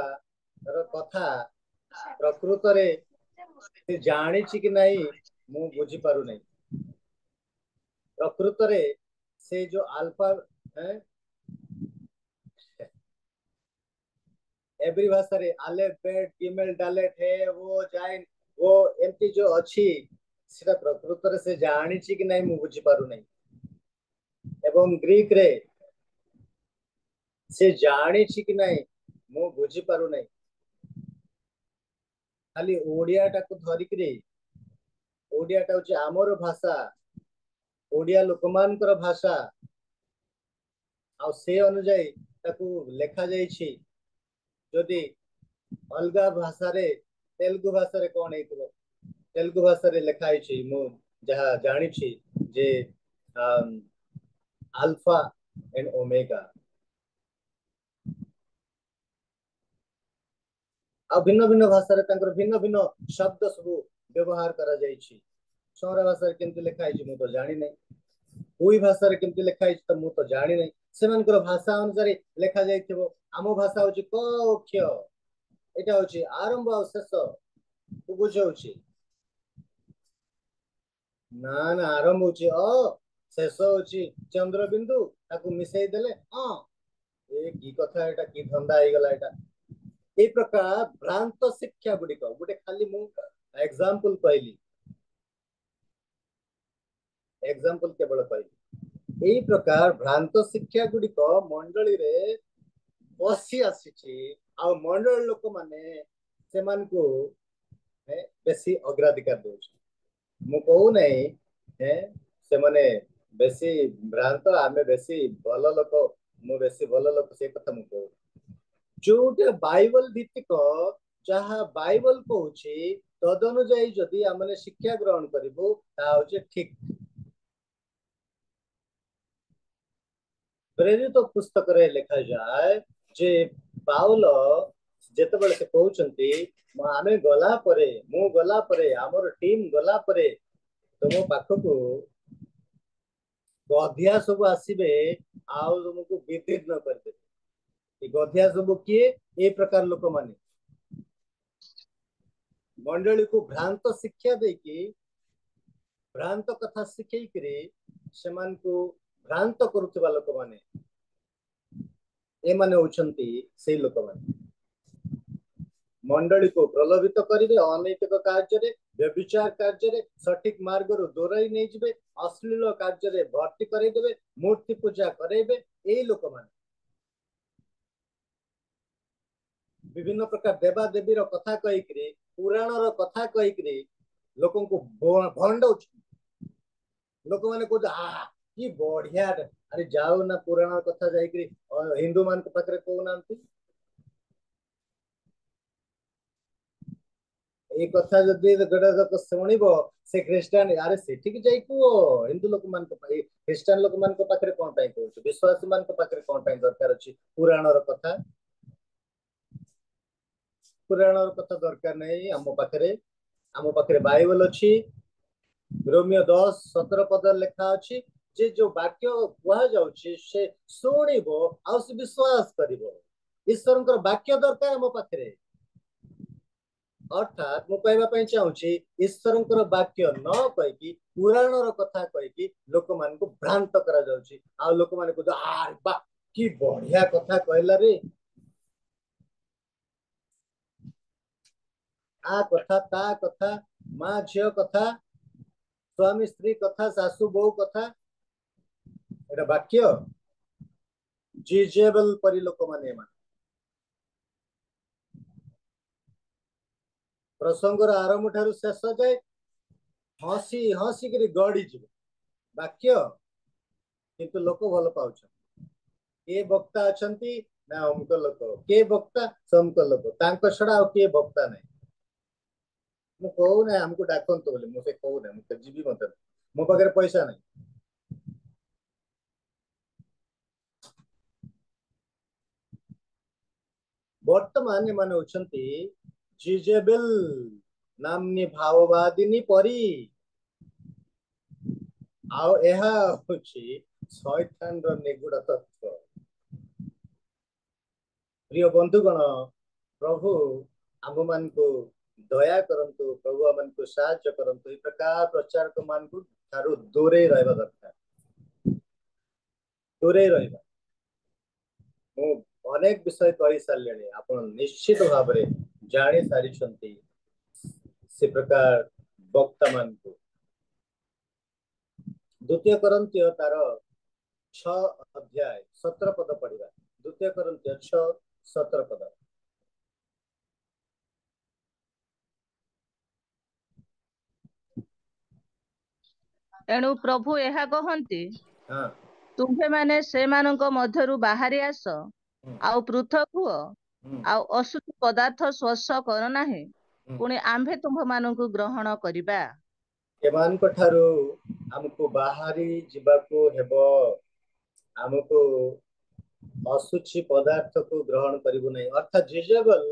र कथा प्रकृत रे से जानी छि कि नहीं मु बुझी पारु नहीं। प्रकृत रे से जो अल्फा है एवरी भाषा रे अलेफ बेट गिमेल डालेट है वो जाइन वो एमती जो अच्छी सेटा प्रकृत रे से जानी छि कि नहीं मु बुझी पारु नहीं। एवं ग्रीक रे से जानी छि कि नहीं मु बुझी पारु नहीं। खाली ओडिया टा को धरिकरी ओडिया टा होची आमर भाषा ओडिया लोकमानकर भाषा आ से अनुଯାयी ताकू लेखा जाइछि जदि अलगा भाषा रे तेलुगु भाषा रे कोन हेतबो तेलुगु भाषा रे लेखा आइछि मु जहा जानि छि जे अल्फा एंड ओमेगा आ भिन्न भिन्न भाषा रे तांकर भिन्न भिन्न शब्द सब व्यवहार करा जाइछि। सोरा भाषा रे केमति लेखा आइछि मु तो जानि नै कोई भाषा रे केमति लेखा आइछि त मु तो जानि नै सेमानकर भाषा अनुसार लेखा जाइथिबो। आमो भाषा होछि क अक्षर एटा होछि आरंभ आ शेष को बुझौछि ना ना आरंभ होछि अ शेष होछि चंद्रबिंदु ताकू मिसै देले ए की कथा एटा की धंदा आइ गला एटा ए प्रकार भ्रांत शिक्षा गुडिक गुटे खाली मु एग्जांपल कहली एग्जांपल केवल कहली ए प्रकार भ्रांत शिक्षा गुडिक मंडली रे बसी आसीछि आ मंडल लोक माने सेमान को बेसी अग्राधिकार दोछ मु कहू नै से माने बेसी भ्रांत आमे बेसी भल लोक मु बेसी भल लोक से कथा मु कहू जोटे बाइबल भित्तिक जहा बाइबल कहूछि तद अनुଯାयी जदि आमने शिक्षा ग्रहण करिबो ता होछि ठीक। प्रेरित पुस्तक रे लिखा जाए जे पाउल जेतबेले से कहउछंती आमे गला परे मु गला परे हमर टीम गला परे तुम पाखकू गधिया सब आसीबे आउ तुमको विदीर्ण कर देबे गधिया सब किए ए प्रकार लोक माने मंडली को भ्रांत शिक्षा देकी भ्रांत कथा शिखई करे सेमान को भ्रांत करुवा लोक माने ए माने होचंती से लोक माने मंडली को प्रलोभित करिवे अनैतिक कार्य रे व्यभिचार कार्य रे सठिक मार्ग रो दोराई नै जिवे अश्लील कार्य रे भर्ती करै देबे मूर्ति पूजा करैबे ए लोक माने विभिन्न प्रकार देवा देवी रो कथा कहि करे पुराण रो कथा कहि करे लोकन को भंडौ लोक माने को की बढ़िया अरे जाओ ना पुराण कथा जाई करे हिंदू मान के पाखरे को नांती ए कथा जदी गडा जक सुनिबो से क्रिश्चियन अरे सेठी के जाई को हिंदू लोक मान के क्रिश्चियन लोक मान के पाखरे कोन पाई कहू विश्वासी मान के पाखरे कोन पाई दरकार अछि पुराण रो कथा पुराण कथा दरकार नहीं आम पाखे बाइबल अच्छी रोमियो 10:17 पद लेखा अच्छी जे जो वाक्य कह जाउछि से शुणिबो आ से विश्वास करिवो ईश्वर वाक्य दरकार आम पाखे अर्थात मु कहवाई चाहूँगी ईश्वर वाक्य न कहीकि पुराण कथा कहीकि लोक मान भ्रांत करा जाउछि आ लोक मान बा कि बढ़िया कथा कहला रे आ कथा ता कथा माँ झील कथा स्वामी स्त्री कथा सासू बो कथा एटा वाक्य जिजेबल परि लोक माने प्रसंगर आरंभ ठारू शेष जाए हसी हसी कर गड़ी जीव वाक्य किंतु लोक भल पाउछ के वक्ता अछंती ना अमुक लोक के वक्ता समक लोक तांको छडा आ के वक्ता नहीं मु कहू ना हमको डाकंतो बोले मुझे कहू ना मुझे जीवी मत मो पाखे पैसा नहीं वर्तमान माने होछंती जिजेबेल नामनी भाववादिनी परी आउ एहा होछि शैतान रो निगुड़ तत्व प्रिय बंधुगण प्रभु आम मान को दया करंतु प्रभु आम को साहाय्य करंतु प्रकार प्रचारक मान को थारू दूरे रहबा दरकार दूरे रहबा मु अनेक विषय कहि सारलेनी आपण निश्चित भाव में जानी सारी से प्रकार वक्ता मान को द्वितीय करंतिय तार 6 अध्याय 17 पद पढ़िबा द्वितीय करंतिय 6:17 पद एणु प्रभु ଏହା କହନ୍ତି हाँ ତୁମ୍ଭେ ମାନେ ସେମାନଙ୍କ ମଧ୍ୟରୁ ବାହାରି ଆସ ଆଉ ପୃଥକ ହୁଅ ଆଉ ଅଶୁଦ୍ଧ ପଦାର୍ଥ ସ୍ପର୍ଶ କର ନାହିଁ ପୁଣି ଆମ୍ଭେ ତୁମ୍ଭମାନଙ୍କୁ ଗ୍ରହଣ କରିବା एमानक ठारू हमको बाहरी जीवाको हेबो हमको असुचि पदार्थ को ग्रहण करिबो नहीं अर्थात जिजेबल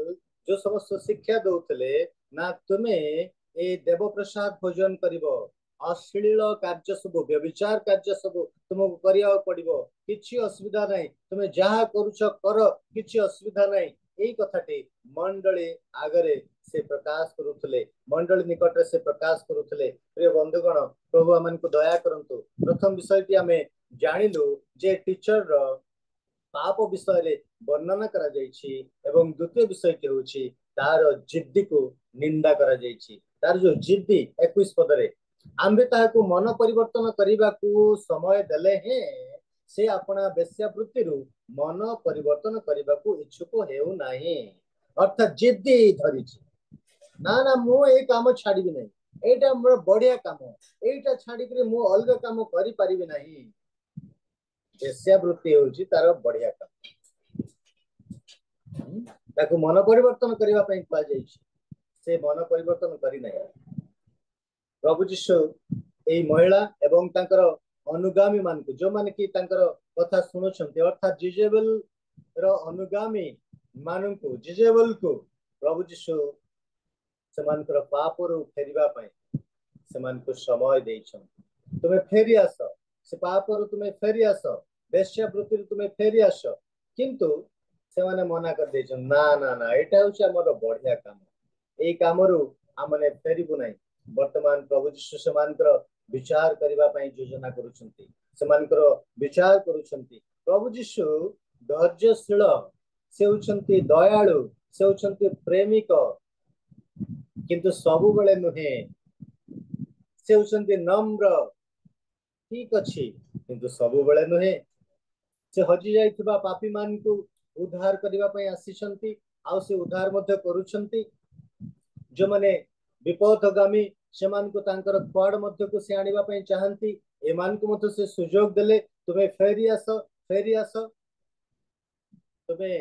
जो समस्त शिक्षा दउतले ना तुमे ए देव प्रसाद भोजन करिबो अश्लील कार्य सब व्यभिचार कार्य सब तुमको करिया पड़िबो किछि असुविधा नहीं तुमे जहा करूछ कर किछि असुविधा नहीं एई कथाटी मंडली आगरे से प्रकाश करुथले मंडली निकट से प्रकाश करुथले प्रिय बंधुगण प्रभु आमन को दया करंतु प्रथम विषयटी आमे जानिलु जे टीचर रो पाप विषय रे वर्णना करा जायछि एवं द्वितीय विषयटी होछि तार जिद्दी को निंदा करा जायछि तार जो जिद्दी 21 पद रे आम्बे ताहाको मन परिवर्तन करिबा को समय देले हे से अपना वेश्यावृत्ति रु मन परिवर्तन करिबा को इच्छुक हेउ नाही अर्थात जिद्दी धरिछि ना ना मु ए काम छाड़िबि नहीं एटा हमर बढ़िया काम एटा छाड़ी के मु अलग काम करि परिबि नहीं वेश्यावृत्ति होछि तार बढ़िया काम ताको मन परिवर्तन करिबा पई पा जायछि से मन परिवर्तन करि नाही प्रभु जीशु एई महिला एवं तांकर अनुगामी मान को जो माने कि तांकर कथा सुनुछंती अर्थात जिजेबल रो अनुगामी मान को जिजेबल को प्रभु जीशु सेमानकर पाप रु फेरिबा पई सेमान को समय देइछन तुमे फेरी आस से पाप रु तुमे फेरी आस वेश्यावृत्ति रु तुमे फेरी आस किंतु सेमाने मना कर देइछन ना ना ना एटा होछि हमर बढ़िया काम एई काम रु आमने फेरिबु नाही वर्तमान प्रभु जीशु सेमानकर विचार करिबा पई योजना करूछंती सेमानकर विचार करूछंती प्रभु जीशु धैर्यशील से होछंती दयालु से होछंती प्रेमिक किंतु सबु बेले नुहे से होछंती नम्र ठीक अछि किंतु सबु बेले नुहे से हजि जाइथिबा पापी मान को उद्धार करिबा पई आसीछंती आ से उद्धार मध्ये करूछंती जो माने विपदगामी सेमान को तांकर क्वाड मध्ये को से आनिबा पई चाहंती एमान को मध्ये से सुयोग देले तुमे फेरी आस तुमे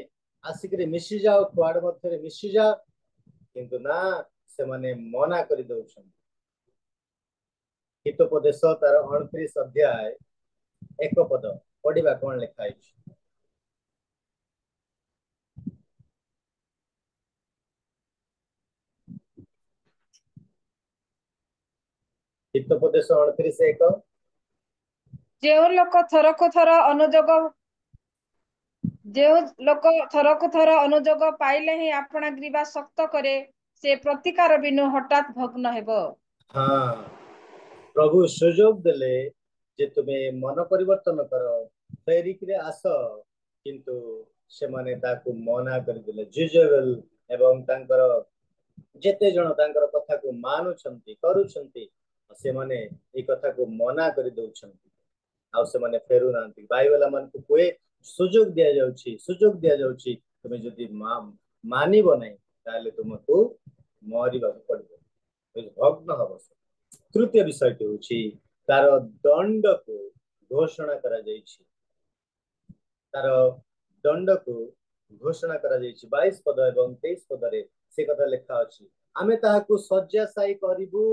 आसिकरे मिसी जाओ क्वाड मध्ये मिसी जाओ किंतु ना से माने मना करि दउछन हितोपदेश तार 29 अध्याय 1 पद पढिबा कोन लिखा अछि। ହିତୋପଦେଶ 29:1 ଯେଉଁ ଲୋକ ଥରକୁ ଥର ଅନୁଯୋଗ ପାଇଲେ ହିଁ ଆପଣା ଗ୍ରୀବା ଶକ୍ତ କରେ, ସେ ପ୍ରତିକାର ବିନୁ ହଠାତ୍ ଭଗ୍ନ ହେବ। ହଁ, ପ୍ରଭୁ ସୁଯୋଗ ଦେଲେ ଯେ ତୁମେ ମନ ପରିବର୍ତ୍ତନ କର, ଫେରିକିରେ ଆସ, କିନ୍ତୁ ସେମାନେ ତାକୁ ମନା କରିଦେଲେ। ଜିଜେବେଲ ଏବଂ ତାଙ୍କର ଯେତେ ଜଣ ତାଙ୍କର କଥାକୁ ମାନୁଛନ୍ତି କରୁଛନ୍ତି, ସେମାନେ ଏଇ କଥାକୁ ମନା କରି ଦଉଛନ୍ତି, ଆଉ ସେମାନେ ଫେରୁନାହାନ୍ତି। ବାଇବେଲ ମାନଙ୍କୁ କୁହେ ସୁଯୋଗ ଦିଆଯାଉଛି, ତୁମେ ଯଦି ମାନିବ ନାହିଁ ତାହେଲେ ତୁମକୁ ମରିବାକୁ ପଡିବ, ଭଗ୍ନ ହବ। ତୃତୀୟ ବିଷୟଟି ହଉଛି ତାର ଦଣ୍ଡକୁ ଘୋଷଣା କରାଯାଇଛି। ତାର ଦଣ୍ଡକୁ ଘୋଷଣା କରାଯାଇଛି 22 ପଦ ଏବଂ 23 ପଦରେ ସେ କଥା ଲେଖା ଅଛି, ଆମେ ତାହାକୁ ଶଯ୍ୟାଶାୟୀ କରିବୁ।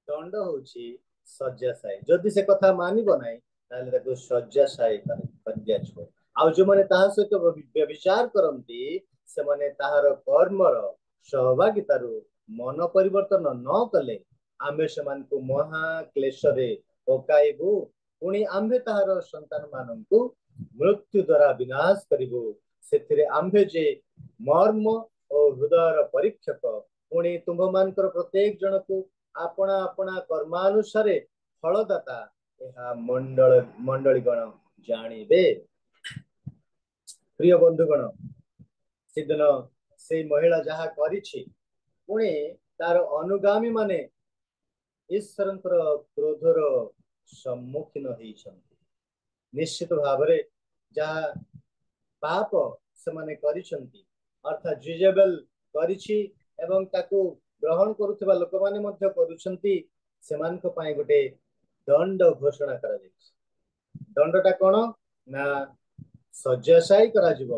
ଦଣ୍ଡ ହଉଛି ଶଯ୍ୟାଶାୟୀ। ଯଦି ସେ କଥା ମାନିବ ନାହିଁ ତାହେଲେ ତାକୁ ଶଯ୍ୟାଶାୟୀ କରିଦିଆଯିବ। ଆଉ ଯୋଉମାନେ ତାହା ସହିତ ବ୍ୟଭିଚାର କରନ୍ତି ସେମାନେ ତାହାର କର୍ମର ସହଭାଗିତାରୁ ମନ ପରିବର୍ତ୍ତନ ନ କଲେ ଆମେ ସେମାନଙ୍କୁ ମହାକ୍ଲେଶରେ ପକାଇବୁ, ପୁଣି ଆମ୍ଭେ ତାହାର ସନ୍ତାନ ମାନଙ୍କୁ ମୃତ୍ୟୁ ଦ୍ୱାରା ବିନାଶ କରିବୁ। ସେଥିରେ ଆମ୍ଭେ ଯେ ମର୍ମ ଓ ହୃଦୟର ପରୀକ୍ଷକ, ପୁଣି ତୁମ୍ଭମାନଙ୍କର ପ୍ରତ୍ୟେକ ଜଣକୁ ଆପଣା ଆପଣା କର୍ମାନୁସାରେ ଫଳଦାତା, ଏହା ମଣ୍ଡଳୀଗଣ ଜାଣିବେ। ପ୍ରିୟ ବନ୍ଧୁଗଣ, ସେଦିନ ସେଇ ମହିଳା ଯାହା କରିଛି, ପୁଣି ତାର ଅନୁଗାମୀ ମାନେ ଈଶ୍ୱରଙ୍କର କ୍ରୋଧର ସମ୍ମୁଖୀନ ହେଇଛନ୍ତି। ନିଶ୍ଚିତ ଭାବରେ ଯାହା ପାପ ସେମାନେ କରିଛନ୍ତି, ଅର୍ଥାତ୍ ଜିଜେବେଲ କରିଛି ଏବଂ ତାକୁ ଗ୍ରହଣ କରୁଥିବା ଲୋକମାନେ ମଧ୍ୟ କରୁଛନ୍ତି, ସେମାନଙ୍କ ପାଇଁ ଗୋଟେ ଦଣ୍ଡ ଘୋଷଣା କରାଯାଇଛି। ଦଣ୍ଡଟା କଣ ନା ଶଯ୍ୟାଶାୟୀ କରାଯିବ,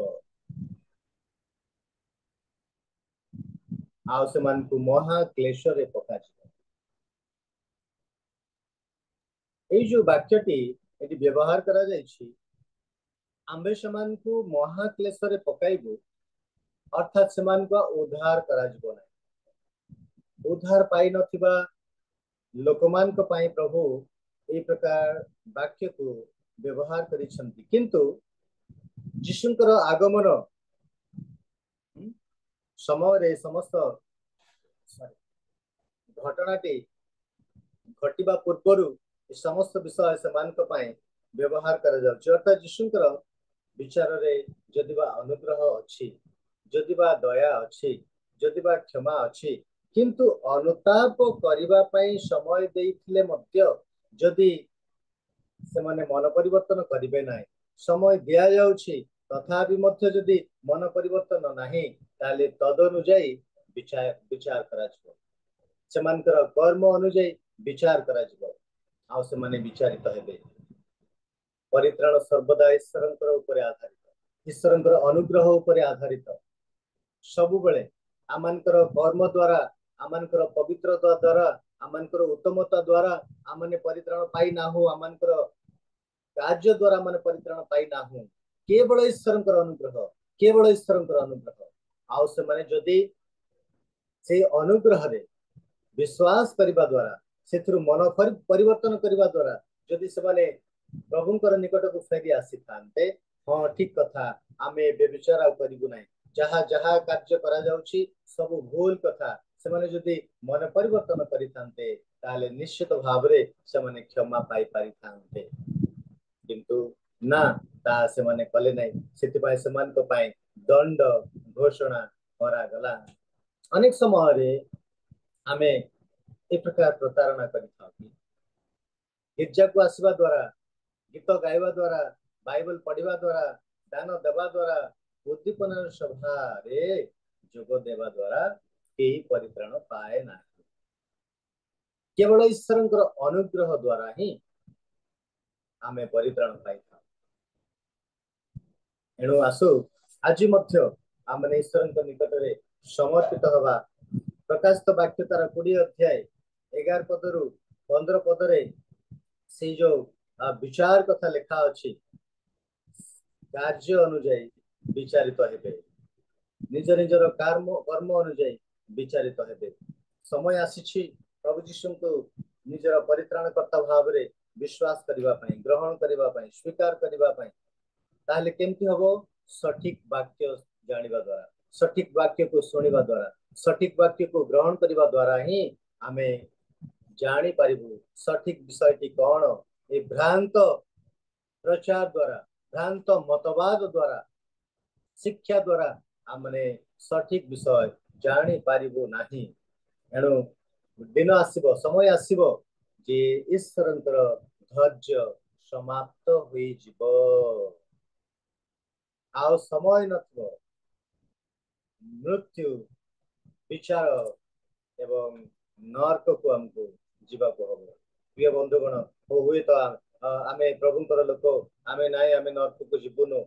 ଆଉ ସେମାନଙ୍କୁ ମହାକ୍ଲେଶରେ ପକାଯିବ। ଏଇ ଯୋଉ ବାକ୍ୟଟି ଏଠି ବ୍ୟବହାର କରାଯାଇଛି, ଆମ୍ଭେ ସେମାନଙ୍କୁ ମହାକ୍ଲେଶରେ ପକାଇବୁ, ଅର୍ଥାତ୍ ସେମାନଙ୍କୁ ଉଦ୍ଧାର କରାଯିବ ନାହିଁ। ଉଦ୍ଧାର ପାଇନଥିବା ଲୋକମାନଙ୍କ ପାଇଁ ପ୍ରଭୁ ଏଇ ପ୍ରକାର ବାକ୍ୟକୁ ବ୍ୟବହାର କରିଛନ୍ତି। କିନ୍ତୁ ଯୀଶୁଙ୍କର ଆଗମନ ସମୟରେ ସମସ୍ତ ଘଟଣାଟି ଘଟିବା ପୂର୍ବରୁ ଏ ସମସ୍ତ ବିଷୟ ସେମାନଙ୍କ ପାଇଁ ବ୍ୟବହାର କରାଯାଉଛି। ଅର୍ଥାତ୍ ଯୀଶୁଙ୍କର ବିଚାରରେ ଯଦି ବା ଅନୁଗ୍ରହ ଅଛି, ଯଦି ବା ଦୟା ଅଛି, ଯଦି ବା କ୍ଷମା ଅଛି, କିନ୍ତୁ ଅନୁତାପ କରିବା ପାଇଁ ସମୟ ଦେଇଥିଲେ ମଧ୍ୟ ଯଦି ସେମାନେ ମନ ପରିବର୍ତ୍ତନ କରିବେ ନାହିଁ, ସମୟ ଦିଆଯାଉଛି ତଥାପି ମଧ୍ୟ ଯଦି ମନ ପରିବର୍ତ୍ତନ ନାହିଁ, ତାହେଲେ ତଦନୁଯାୟୀ ବିଚାର କରାଯିବ। ସେମାନଙ୍କର କର୍ମ ଅନୁଯାୟୀ ବିଚାର କରାଯିବ, ଆଉ ସେମାନେ ବିଚାରିତ ହେବେ। ପରିତ୍ରାଣ ସର୍ବଦା ଈଶ୍ୱରଙ୍କର ଉପରେ ଆଧାରିତ, ଈଶ୍ୱରଙ୍କର ଅନୁଗ୍ରହ ଉପରେ ଆଧାରିତ। ସବୁବେଳେ ଆମମାନଙ୍କର କର୍ମ ଦ୍ୱାରା, ଆମମାନଙ୍କର ପବିତ୍ରତା ଦ୍ୱାରା, ଆମମାନଙ୍କର ଉତ୍ତମତା ଦ୍ୱାରା ଆମମାନେ ପରିତ୍ରାଣ ପାଇନାହୁଁ, ଆମମାନଙ୍କର କାର୍ଯ୍ୟ ଦ୍ୱାରା ଆମେ ପରିତ୍ରାଣ ପାଇନାହୁଁ। କେବଳ ଈଶ୍ୱରଙ୍କର ଅନୁଗ୍ରହ, କେବଳ ଈଶ୍ୱରଙ୍କର ଅନୁଗ୍ରହ। ଆଉ ସେମାନେ ଯଦି ସେଇ ଅନୁଗ୍ରହରେ ବିଶ୍ୱାସ କରିବା ଦ୍ୱାରା, ସେଥିରୁ ମନ ପରିବର୍ତ୍ତନ କରିବା ଦ୍ୱାରା ଯଦି ସେମାନେ ପ୍ରଭୁଙ୍କର ନିକଟକୁ ଫେରି ଆସିଥାନ୍ତେ, ହଁ ଠିକ କଥା, ଆମେ ବ୍ୟଭିଚାର ଆଉ କରିବୁ ନାହିଁ, ଯାହା ଯାହା କାର୍ଯ୍ୟ କରାଯାଉଛି ସବୁ ଭୁଲ କଥା, ସେମାନେ ଯଦି ମନ ପରିବର୍ତ୍ତନ କରିଥାନ୍ତେ ତାହେଲେ ନିଶ୍ଚିତ ଭାବରେ ସେମାନେ କ୍ଷମା ପାଇ ପାରିଥାନ୍ତେ। କିନ୍ତୁ ନା, ତାହା ସେମାନେ କଲେ ନାହିଁ। ସେଥିପାଇଁ ସେମାନଙ୍କ ପାଇଁ ଦଣ୍ଡ ଘୋଷଣା କରାଗଲା। ଅନେକ ସମୟରେ ଆମେ ଏ ପ୍ରକାର ପ୍ରତାରଣା କରିଥାଉ। ଗିର୍ଜାକୁ ଆସିବା ଦ୍ୱାରା, ଗୀତ ଗାଇବା ଦ୍ୱାରା, ବାଇବଲ ପଢିବା ଦ୍ୱାରା, ଦାନ ଦେବା ଦ୍ୱାରା, ଉଦ୍ଦୀପନା ସଭାରେ ଯୋଗ ଦେବା ଦ୍ୱାରା କେହି ପରିତ୍ରାଣ ପାଏ ନାହିଁ। କେବଳ ଈଶ୍ୱରଙ୍କର ଅନୁଗ୍ରହ ଦ୍ୱାରା ହିଁ ଆମେ ପରିତ୍ରାଣ ପାଇଥାଉ। ଏଣୁ ଆସୁ ଆଜି ମଧ୍ୟ ଆମେ ଈଶ୍ୱରଙ୍କ ନିକଟରେ ସମର୍ପିତ ହେବା। ପ୍ରକାଶିତ ବାକ୍ୟ ତାର 20 ଅଧ୍ୟାୟ 11 ପଦରୁ 15 ପଦରେ ସେଇ ଯୋଉ ବିଚାର କଥା ଲେଖା ଅଛି, କାର୍ଯ୍ୟ ଅନୁଯାୟୀ ବିଚାରିତ ହେବେ, ନିଜ ନିଜର କର୍ମ ଅନୁଯାୟୀ ବିଚାରିତ ହେବେ। ସମୟ ଆସିଛି प्रभु जीशु को निजर परित्राणकर्ता भाव में विश्वास करने ग्रहण करने स्वीकार करने ताहले केमती हबो सठिक वाक्य जानिबा द्वारा सठिक वाक्य को सुनिबा द्वारा सठिक वाक्य को ग्रहण करने द्वारा ही आमे जानी पारिबु सठिक विषयटी कौन ए भ्रांत प्रचार द्वारा भ्रांत मतवाद द्वारा शिक्षा द्वारा आमने सठिक विषय जानी पारिबु नाही। एणु दिन आसीबो समय आसीबो जे ईश्वरंकर धैर्य समाप्त होई जिवो आउ समय नथिबो मृत्यु विचार एवं नरक को हमको जीवा को हम प्रिय बंधुगण हुए तो आमे प्रभुंकर लोक आमे नाई आमे नरक को जीवनु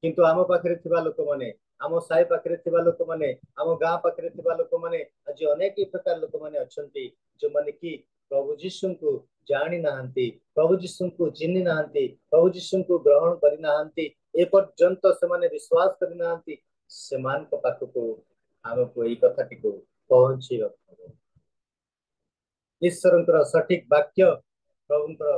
किंतु आम पाखरे थिबा लोक माने आम साई पाखरे थिबा लोक माने आम गां पाखरे थिबा लोक माने आज अनेक प्रकार लोक माने अछंती जो माने कि प्रभु जीशु को जानी नाहंती प्रभु जीशु को चिन्ह नाहंती प्रभु जीशु को ग्रहण करि नाहंती ए पर्यंत से माने विश्वास करि नाहंती सेमान को पाख को हमको एई कथाटी को पहुंची ईश्वरंकर सठिक वाक्य प्रभुंकर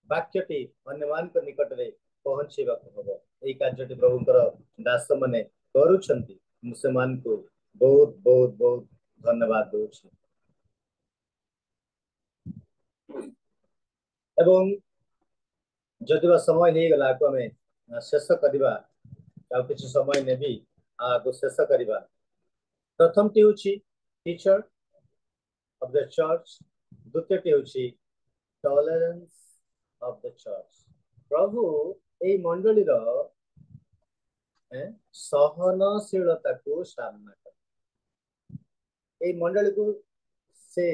वाक्यटी अन्यमान निकट में पहुंचेबा हम यही कार्यटी प्रभुंकर दास माने करूछंती मुसलमान को बहुत बहुत बहुत धन्यवाद दूची एवं जदिवा समय नहीं गला को हमें शेष करबा आ किछ समय नेबी आगो शेष करबा प्रथम टी होची टीचर of the church द्वितीय होची टॉलरेंस of the church प्रभु ए मंडली रो सहनशीलता को सामना कर ए मंडली को से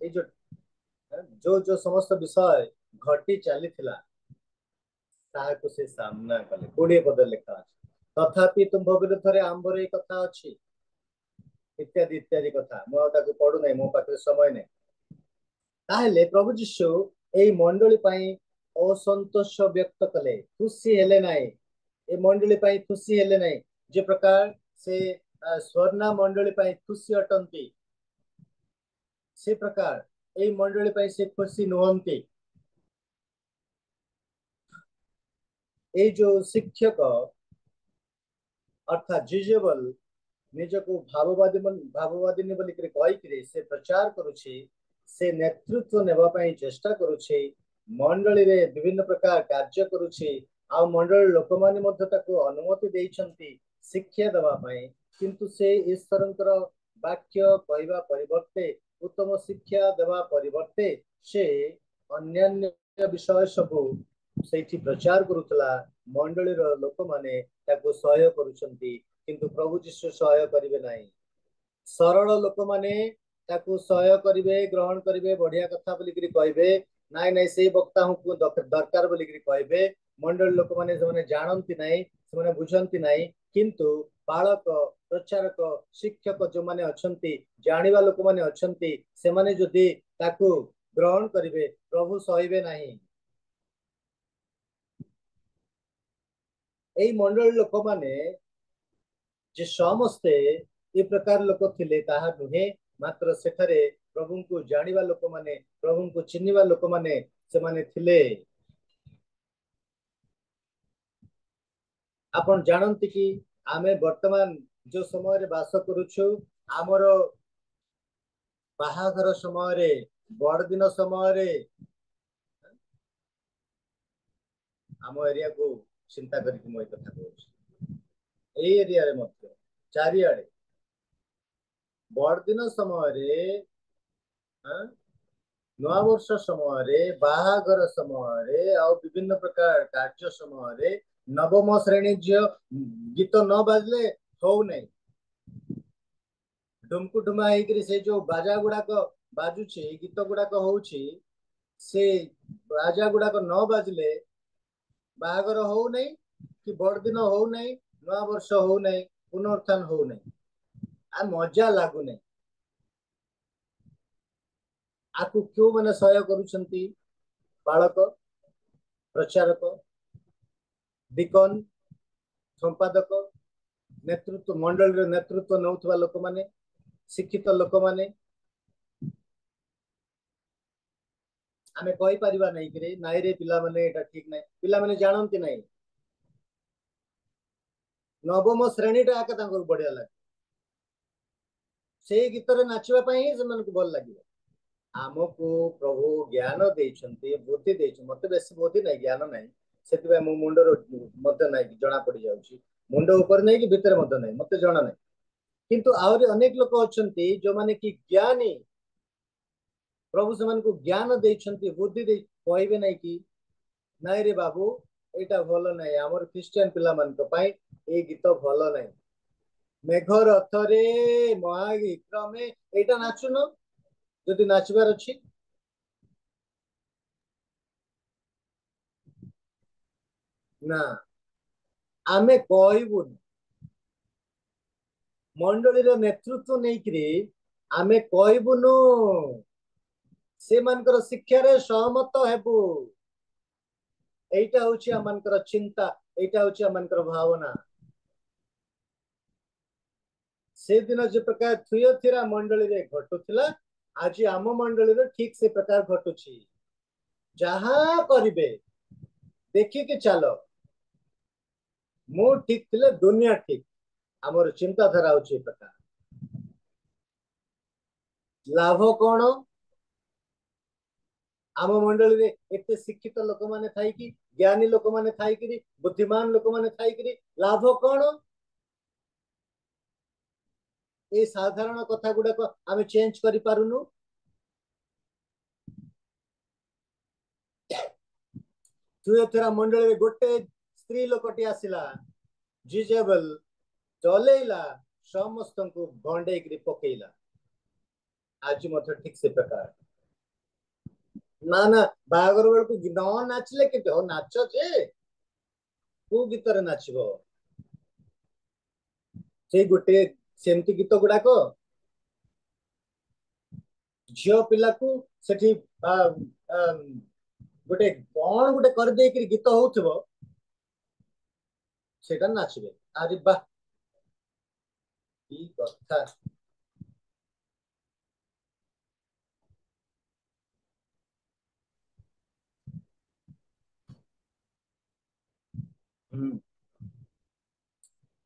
ए जो समस्त विषय घटी चली थिला ताहा को से सामना कले 20 पद लिखा अछि तथापि तुम विरुद्ध रे आंबर ए कथा अछि इत्यादि इत्यादि कथा मो ताको पढु नै मो पाखे समय नै ताहेले प्रभु जीशु ए मंडली पई असंतोष व्यक्त कले खुशी हेले नाई ए मंडली पई खुशी हेले नाई जे प्रकार से स्वर्णा मंडली पई खुशी अटंती से प्रकार ए मंडली पई से खुशी नहंती ए जो शिक्षक अर्थात जिजेबल निजको भाववादी बोली कही से प्रचार करुछि से नेतृत्व नेबा पई चेष्टा करुछि मंडली रे विभिन्न प्रकार कार्य करुछि आ मंडल लोक माने मध्य ताको अनुमति देइछंती शिक्षा देबा पई किंतु से ईश्वरंकर वाक्य कहबा परिवर्ते उत्तम शिक्षा देबा परिवर्ते से अन्य विषय सब सेठी प्रचार करुतला मंडली रो लोक माने ताको सहयोग करुछंती किंतु प्रभु जीशु सहयोग करिवे नाही सरल लोक माने ताको सहयोग करिवे ग्रहण करिवे बढ़िया कथा बोली करी कहबे नाई नाई से वक्ता हूँ दरकार बोली करी कहबे मंडल लोक माने जे जानती नाई से बुझंती नाई किंतु बालक प्रचारक शिक्षक जो माने अछंती जानिबा लोक माने अछंती से माने जदि ताको ग्रहण करिवे प्रभु सहिबे नाही एई मंडल लोक माने जे समस्ते ए प्रकार लोक थिले ताहा नुहे मात्र सेठरे प्रभु को जानिबा लोक माने प्रभु को चिन्हिबा लोक माने से माने थिले आपण जानंती कि आमे वर्तमान जो समय रे वास करूछु आमर बाहाघर समय रे बड़ दिन समय रे आम एरिया को चिंता करके मैं कथा कहूँ ए एरिया रे मध्य चारिआडे बड़ दिन समय रे नवा वर्ष समय रे बाहाघर समय रे आ विभिन्न प्रकार कार्य समय रे नवम श्रेणी झील गीत न बाजले हो नहीं ढुमकु ढुमा होकर से जो बाजा गुड़ाक बाजुचे गीत गुड़ाक होउछि से बाजा गुड़ाक न बाजले बाहागर हो नहीं कि बड़ दिन हो नहीं नवा वर्ष हो नहीं पुनरुत्थान हो नहीं आ मजा लागु नहीं आकु क्यों मैंने सहयोग करुछंती बालक प्रचारक डिकन संपादक नेतृत्व मंडल रे नेतृत्व नौथवा लोक माने शिक्षित लोक माने आमे कहि परिबा नै कि नाइ रे पिला माने एटा ठीक नै पिला माने जानंती नै नवम श्रेणी टा आके तांको बढ़िया लागे से गीत रे नाचवा पई ही जमन को भल लागियो आमको प्रभु ज्ञान देइछन्ती बुद्धि देइछ मते बेसी बुद्धि नै ज्ञान नै सेति मो मुंड रो मते नै जणा पड़ी जाउची मुंड ऊपर नै कि भीतर मते नै मते जणा नै किंतु आउरी अनेक लोक अछन्ती जो माने कि ज्ञानी प्रभु समान को ज्ञान देइछन्ती बुद्धि दे कहबे नै कि नाइ रे बाबू एटा भलो नै हमर क्रिश्चियन पिला मान को पई ए गीत भलो नै मेघ रथरे महाविक्रमे एटा नाचुनो जदि नाचबार अछि ना आमे कहबु मंडली रो नेतृत्व नै करी आमे कहबुनु से मानकर शिक्षा रे सहमत हेबु एटा होची आमनकर चिंता एटा होची आमनकर भावना से दिन जे प्रकार थुयथिरा मंडली रे घटुथिला आज आम मंडली रे ठीक से प्रकार घटुची जहा करिबे देखि के चलो मु ठीक थिले दुनिया ठीक हमर चिंताधारा होची प्रकार लाभ कोन आम मंडली रे एते शिक्षित लोक माने थाई कि ज्ञानी लोक माने थाई कि बुद्धिमान लोक माने थाई कि लाभ कोन ए साधारण कथा गुडा को आमे चेंज करि पारुनु थुयथिरा मंडली रे गोटे स्त्री लोकटी आसिला जिजेबल चलेला समस्त को भंडे करी पकेला आज मत ठीक से प्रकार ना ना बागर बेल को न नाचले के हो नाच जे को गीत रे नाचबो से गोटे सेमती गीत गुडा को झियो पिला को सेठी गोटे कौन गोटे कर दे कि गीत होथबो सेटा नाचबे अरे बा की कथा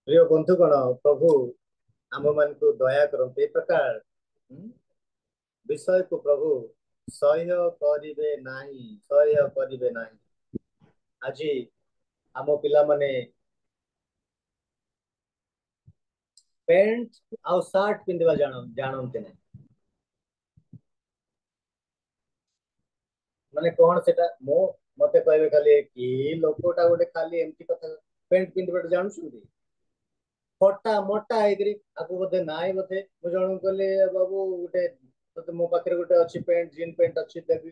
प्रिय बंधु गण प्रभु आम मान को दया करते प्रकार विषय को प्रभु सह्य करिवे नाही आज आम पिला माने पैंट आउ शर्ट पिंधवा जानते नहीं माने कौन सेटा मो मते कहबे खाली कि लोकोटा गोटे खाली एमती कथा पैंट पिंधवा जानू सुंदी फटा मोटा आइकरी आपको बोधे नाई बोधे मु जणु कहले बाबू गोटे तो मो पाखरे गोटे अछि पैंट जीन पैंट अछि देबी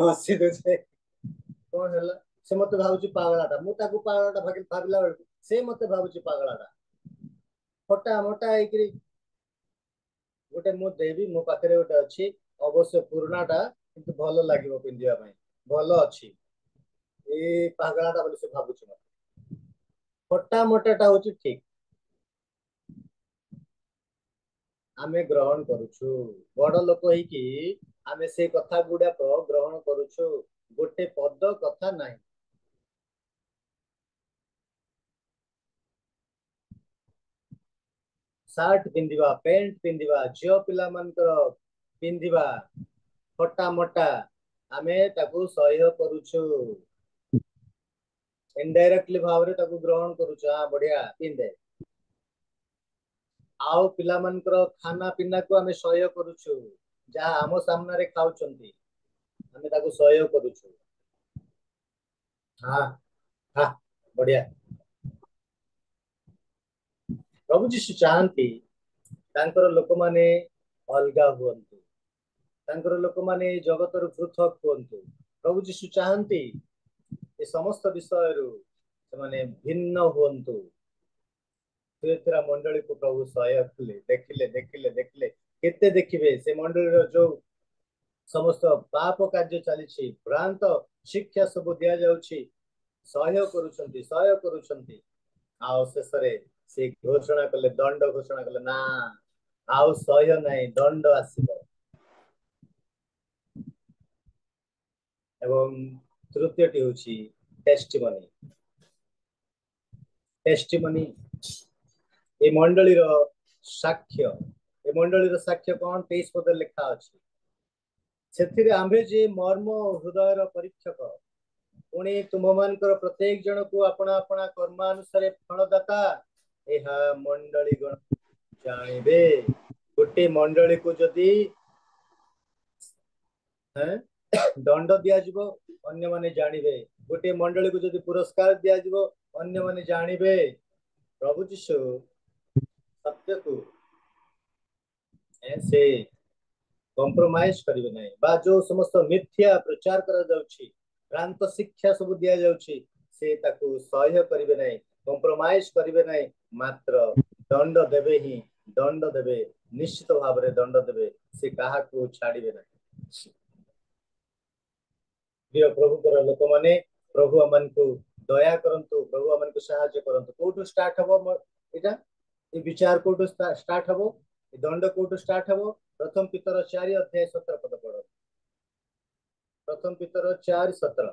हसी दोछे कोन हला से मते भाबुची पागलाटा मु ताकू पागलाटा भाबिला बेल से मते भाबुची पागलाटा फटा मोटा आइकरी गोटे मु देबी मो पाखरे गोटे अछि अवश्य पुरनाटा किंतु भलो लागिवो पिंदिया पई भलो अछि ए पागलाटा बोली से भाबुची मते फटा मोटाटा होची ठीक आमे ग्रहण करूछु बड़ लोक ही कि आमे से कथा गुडा को ग्रहण करूछु गोटे पद कथा नाही शर्ट पिंदिबा पैंट पिंदिबा झियो पिला मानकर पिंदिबा फटा मोटा आमे ताकू सह्य करूछु इनडायरेक्टली भाव रे ताकू ग्रहण करूछु हां बढ़िया पिंदे आउ पिला मानकर खाना पीना को आमे सह्य करूछु जहा आम सामने रे खाउचंती आमे ताकू सह्य करूछु हां हां बढ़िया प्रभु जीशु चाहती तांकर लोक माने अलगा हुअन्तु तांकर लोक माने जगत रु पृथक हुअन्तु प्रभु जीशु चाहती ए समस्त विषय रु से भिन्न हुअन्तु थुयथिरा मंडली को प्रभु सहाय कले देखिले देखिले देखिले केते देखिबे से मंडली रो जो समस्त पाप कार्य चली भ्रांत शिक्षा सब दिया जाउछि सहाय करूछंती आ शेष रे से घोषणा कले दंड घोषणा कले ना आउ सह्य नहीं दंड आसीबो एवं तृतीयटी होची टेस्टिमनी। टेस्टिमनी ए मंडली रो साक्ष्य। ए मंडली रो साक्ष्य कोन 23 पद लिखा अछि। सेथिरे आम्भे जे मर्म हृदय रो परीक्षक पुणी तुममानकर प्रत्येक जन को अपना अपना कर्मानुसार फलदाता एहा मंडली गण जानिबे। गोटे मंडली को जदि दंड दिया जिवो अन्य माने जानिबे। गोटे मंडली को जदि पुरस्कार दिया जिवो अन्य माने जानिबे। प्रभु जीशु सत्य को ऐसे कॉम्प्रोमाइज करिवे नहीं बा जो समस्त मिथ्या प्रचार करा जाउछि भ्रांत शिक्षा सब दिया जाउछि से ताकू सह्य करिवे नहीं कॉम्प्रोमाइज करिवे नहीं मात्र दंड देबे ही दंड देबे निश्चित भाव रे दंड देबे से काहा को छाड़िबे नहीं। प्रिय प्रभु कर लोक माने प्रभु अमन को दया करंतु प्रभु अमन को सहायता करंतु कोठु स्टार्ट हबो एटा ए विचार कोठु स्टार्ट हबो ए दंड कोठु स्टार्ट हबो प्रथम पितर 4 अध्याय 17 पद पढ़ो। प्रथम पितर 4:17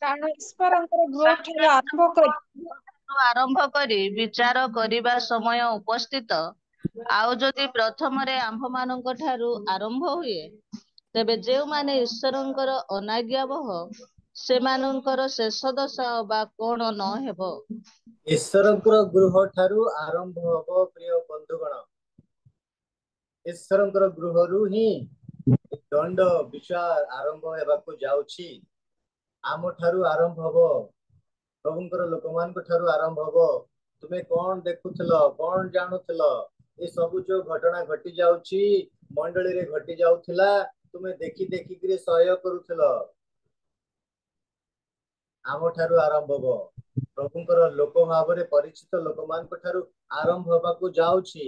କାରଣ ଈଶ୍ୱରଙ୍କର ଗୃହ ଠାରୁ ଆରମ୍ଭ କରି ବିଚାର କରିବା ସମୟ ଉପସ୍ଥିତ ଆଉ ଯଦି ପ୍ରଥମରେ ଆମ୍ଭମାନଙ୍କ ଠାରୁ ଆରମ୍ଭ ହୁଏ ତେବେ ଯେଉଁମାନେ ଈଶ୍ୱରଙ୍କର ଅନାଜ୍ଞାବହ ସେମାନଙ୍କର ଶେଷ ଦଶା ବା କଣ ନ ହେବ। ଈଶ୍ୱରଙ୍କର ଗୃହ ଠାରୁ ଆରମ୍ଭ ହବ ପ୍ରିୟ ବନ୍ଧୁଗଣ। ଈଶ୍ୱରଙ୍କର ଗୃହରୁ ହିଁ ଦଣ୍ଡ ବିଚାର ଆରମ୍ଭ ହେବାକୁ ଯାଉଛି। ଆମ ଠାରୁ ଆରମ୍ଭ ହବ ପ୍ରଭୁଙ୍କର ଲୋକମାନଙ୍କ ଠାରୁ ଆରମ୍ଭ ହବ। ତୁମେ କଣ ଦେଖୁଥିଲ କଣ ଜାଣୁଥିଲ ଏ ସବୁ ଯୋଉ ଘଟଣା ଘଟି ଯାଉଛି ମଣ୍ଡଳୀରେ ଘଟି ଯାଉଥିଲା ତୁମେ ଦେଖି ଦେଖିକିରି ସହ୍ୟ କରୁଥିଲ। ଆମ ଠାରୁ ଆରମ୍ଭ ହବ ପ୍ରଭୁଙ୍କର ଲୋକ ଭାବରେ ପରିଚିତ ଲୋକମାନଙ୍କ ଠାରୁ ଆରମ୍ଭ ହେବାକୁ ଯାଉଛି।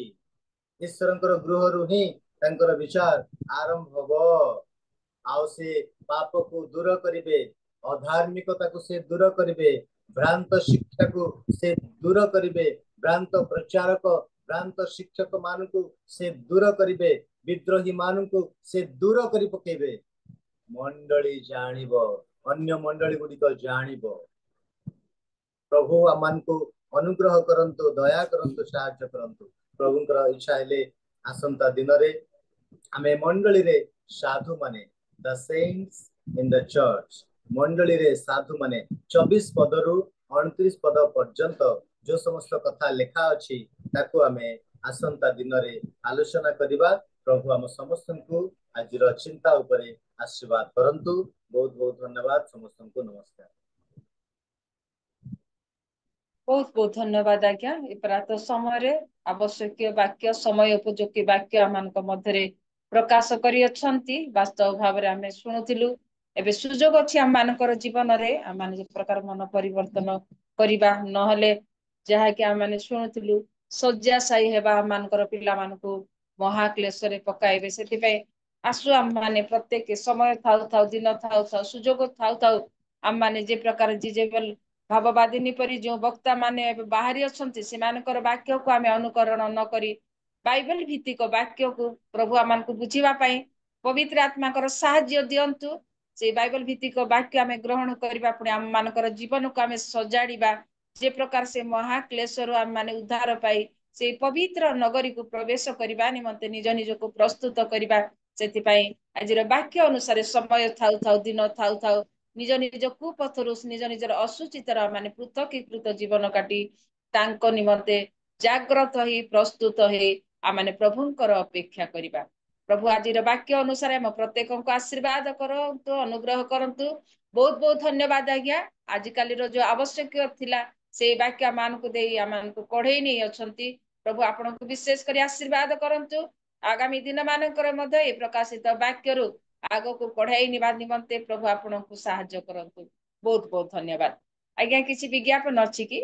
ଈଶ୍ୱରଙ୍କର ଗୃହରୁ ହିଁ ତାଙ୍କର ବିଚାର ଆରମ୍ଭ ହବ। ଆଉ ସେ ପାପକୁ ଦୂର କରିବେ ଅଧାର୍ମିକତାକୁ ସେ ଦୂର କରିବେ ଭ୍ରାନ୍ତ ଶିକ୍ଷାକୁ ସେ ଦୂର କରିବେ ଭ୍ରାନ୍ତ ପ୍ରଚାରକ ଭ୍ରାନ୍ତ ଶିକ୍ଷକ ମାନଙ୍କୁ ସେ ଦୂର କରିବେ ବିଦ୍ରୋହୀ ମାନଙ୍କୁ ସେ ଦୂର କରି ପକେଇବେ। ମଣ୍ଡଳୀ ଜାଣିବ ଅନ୍ୟ ମଣ୍ଡଳୀ ଗୁଡିକ ଜାଣିବ। प्रभु आमको अनुग्रह करंतु दया करंतु साहाय्य करंतु प्रभुଙ୍କର इच्छा हेले आसंता दिन रे आमे मंडली रे साधु माने the saints in the church मंडली रे साधु माने 24 पदरु 29 पद पर्यंत जो समस्त कथा लेखा अछि ताकू आमे आसंता दिन रे आलोचना करिबा। प्रभु आम समस्त को आज चिंता उपरे आशीर्वाद करंतु। बहुत बहुत धन्यवाद समस्त को नमस्कार। बहुत बहुत धन्यवाद आज्ञा। ए प्रातः समय आवश्यक वाक्य समय उपयोगी वाक्य आम मध्य प्रकाश करियछंती वास्तव भाव में आम शुणुलु एबे सुजोग अछि आम मानकर जीवन रे आम माने जे प्रकार मन परिवर्तन करिबा नहले जहा कि आम माने शुणुलु सज्जा साई हेबा आम मानकर पिला मानको महाक्लेश रे पकाइबे सेति पे आसु आम माने प्रत्येक समय थाउ थाउ दिन थाउ थाउ सुजोग थाउ थाउ आम माने जे प्रकार जिजेबल भाववादिनी परी जो वक्ता माने बाहरी अछंती सेमानकर वाक्य को आमे अनुकरण न करी बाइबल भित्तिक वाक्य को प्रभु आमानकु बुझिबा पई पवित्र आत्माकर साहाय्य दियंतु। से बाइबल भित्तिक वाक्य आमे ग्रहण करिबा पुणी आम मानकर जीवन को आमे सजाड़िबा जे प्रकार से महाक्लेशर आम माने उद्धार पाई से पवित्र नगरी को प्रवेश करबा निमंते निज निज को प्रस्तुत करबा। सेति पई आजिर वाक्य अनुसार समय थाउ थाउ दिन थाउ थाउ निज निज कुपथरु निज निजर असुचितर माने पृथकीकृत जीवन काटी तांको निमंते जाग्रत ही प्रस्तुत हे आमाने प्रभुंकर अपेक्षा करिबा। प्रभु आजिर वाक्य अनुसार हम प्रत्येक को आशीर्वाद करंतु अनुग्रह करंतु। बहुत बहुत धन्यवाद आज्ञा। आजिकाली रो जो आवश्यक थिला से वाक्य मान को देई आमान को कढेई नै अछंती प्रभु आपन को विशेष करी आशीर्वाद करंतु। आगामी दिन मानकर मध्ये ए प्रकाशित वाक्य रु आगो को पढ़ाई निबा निमंते प्रभु आपन को सहाय्य करंतु। बहुत बहुत धन्यवाद आज्ञा। किसी विज्ञापन अछि कि?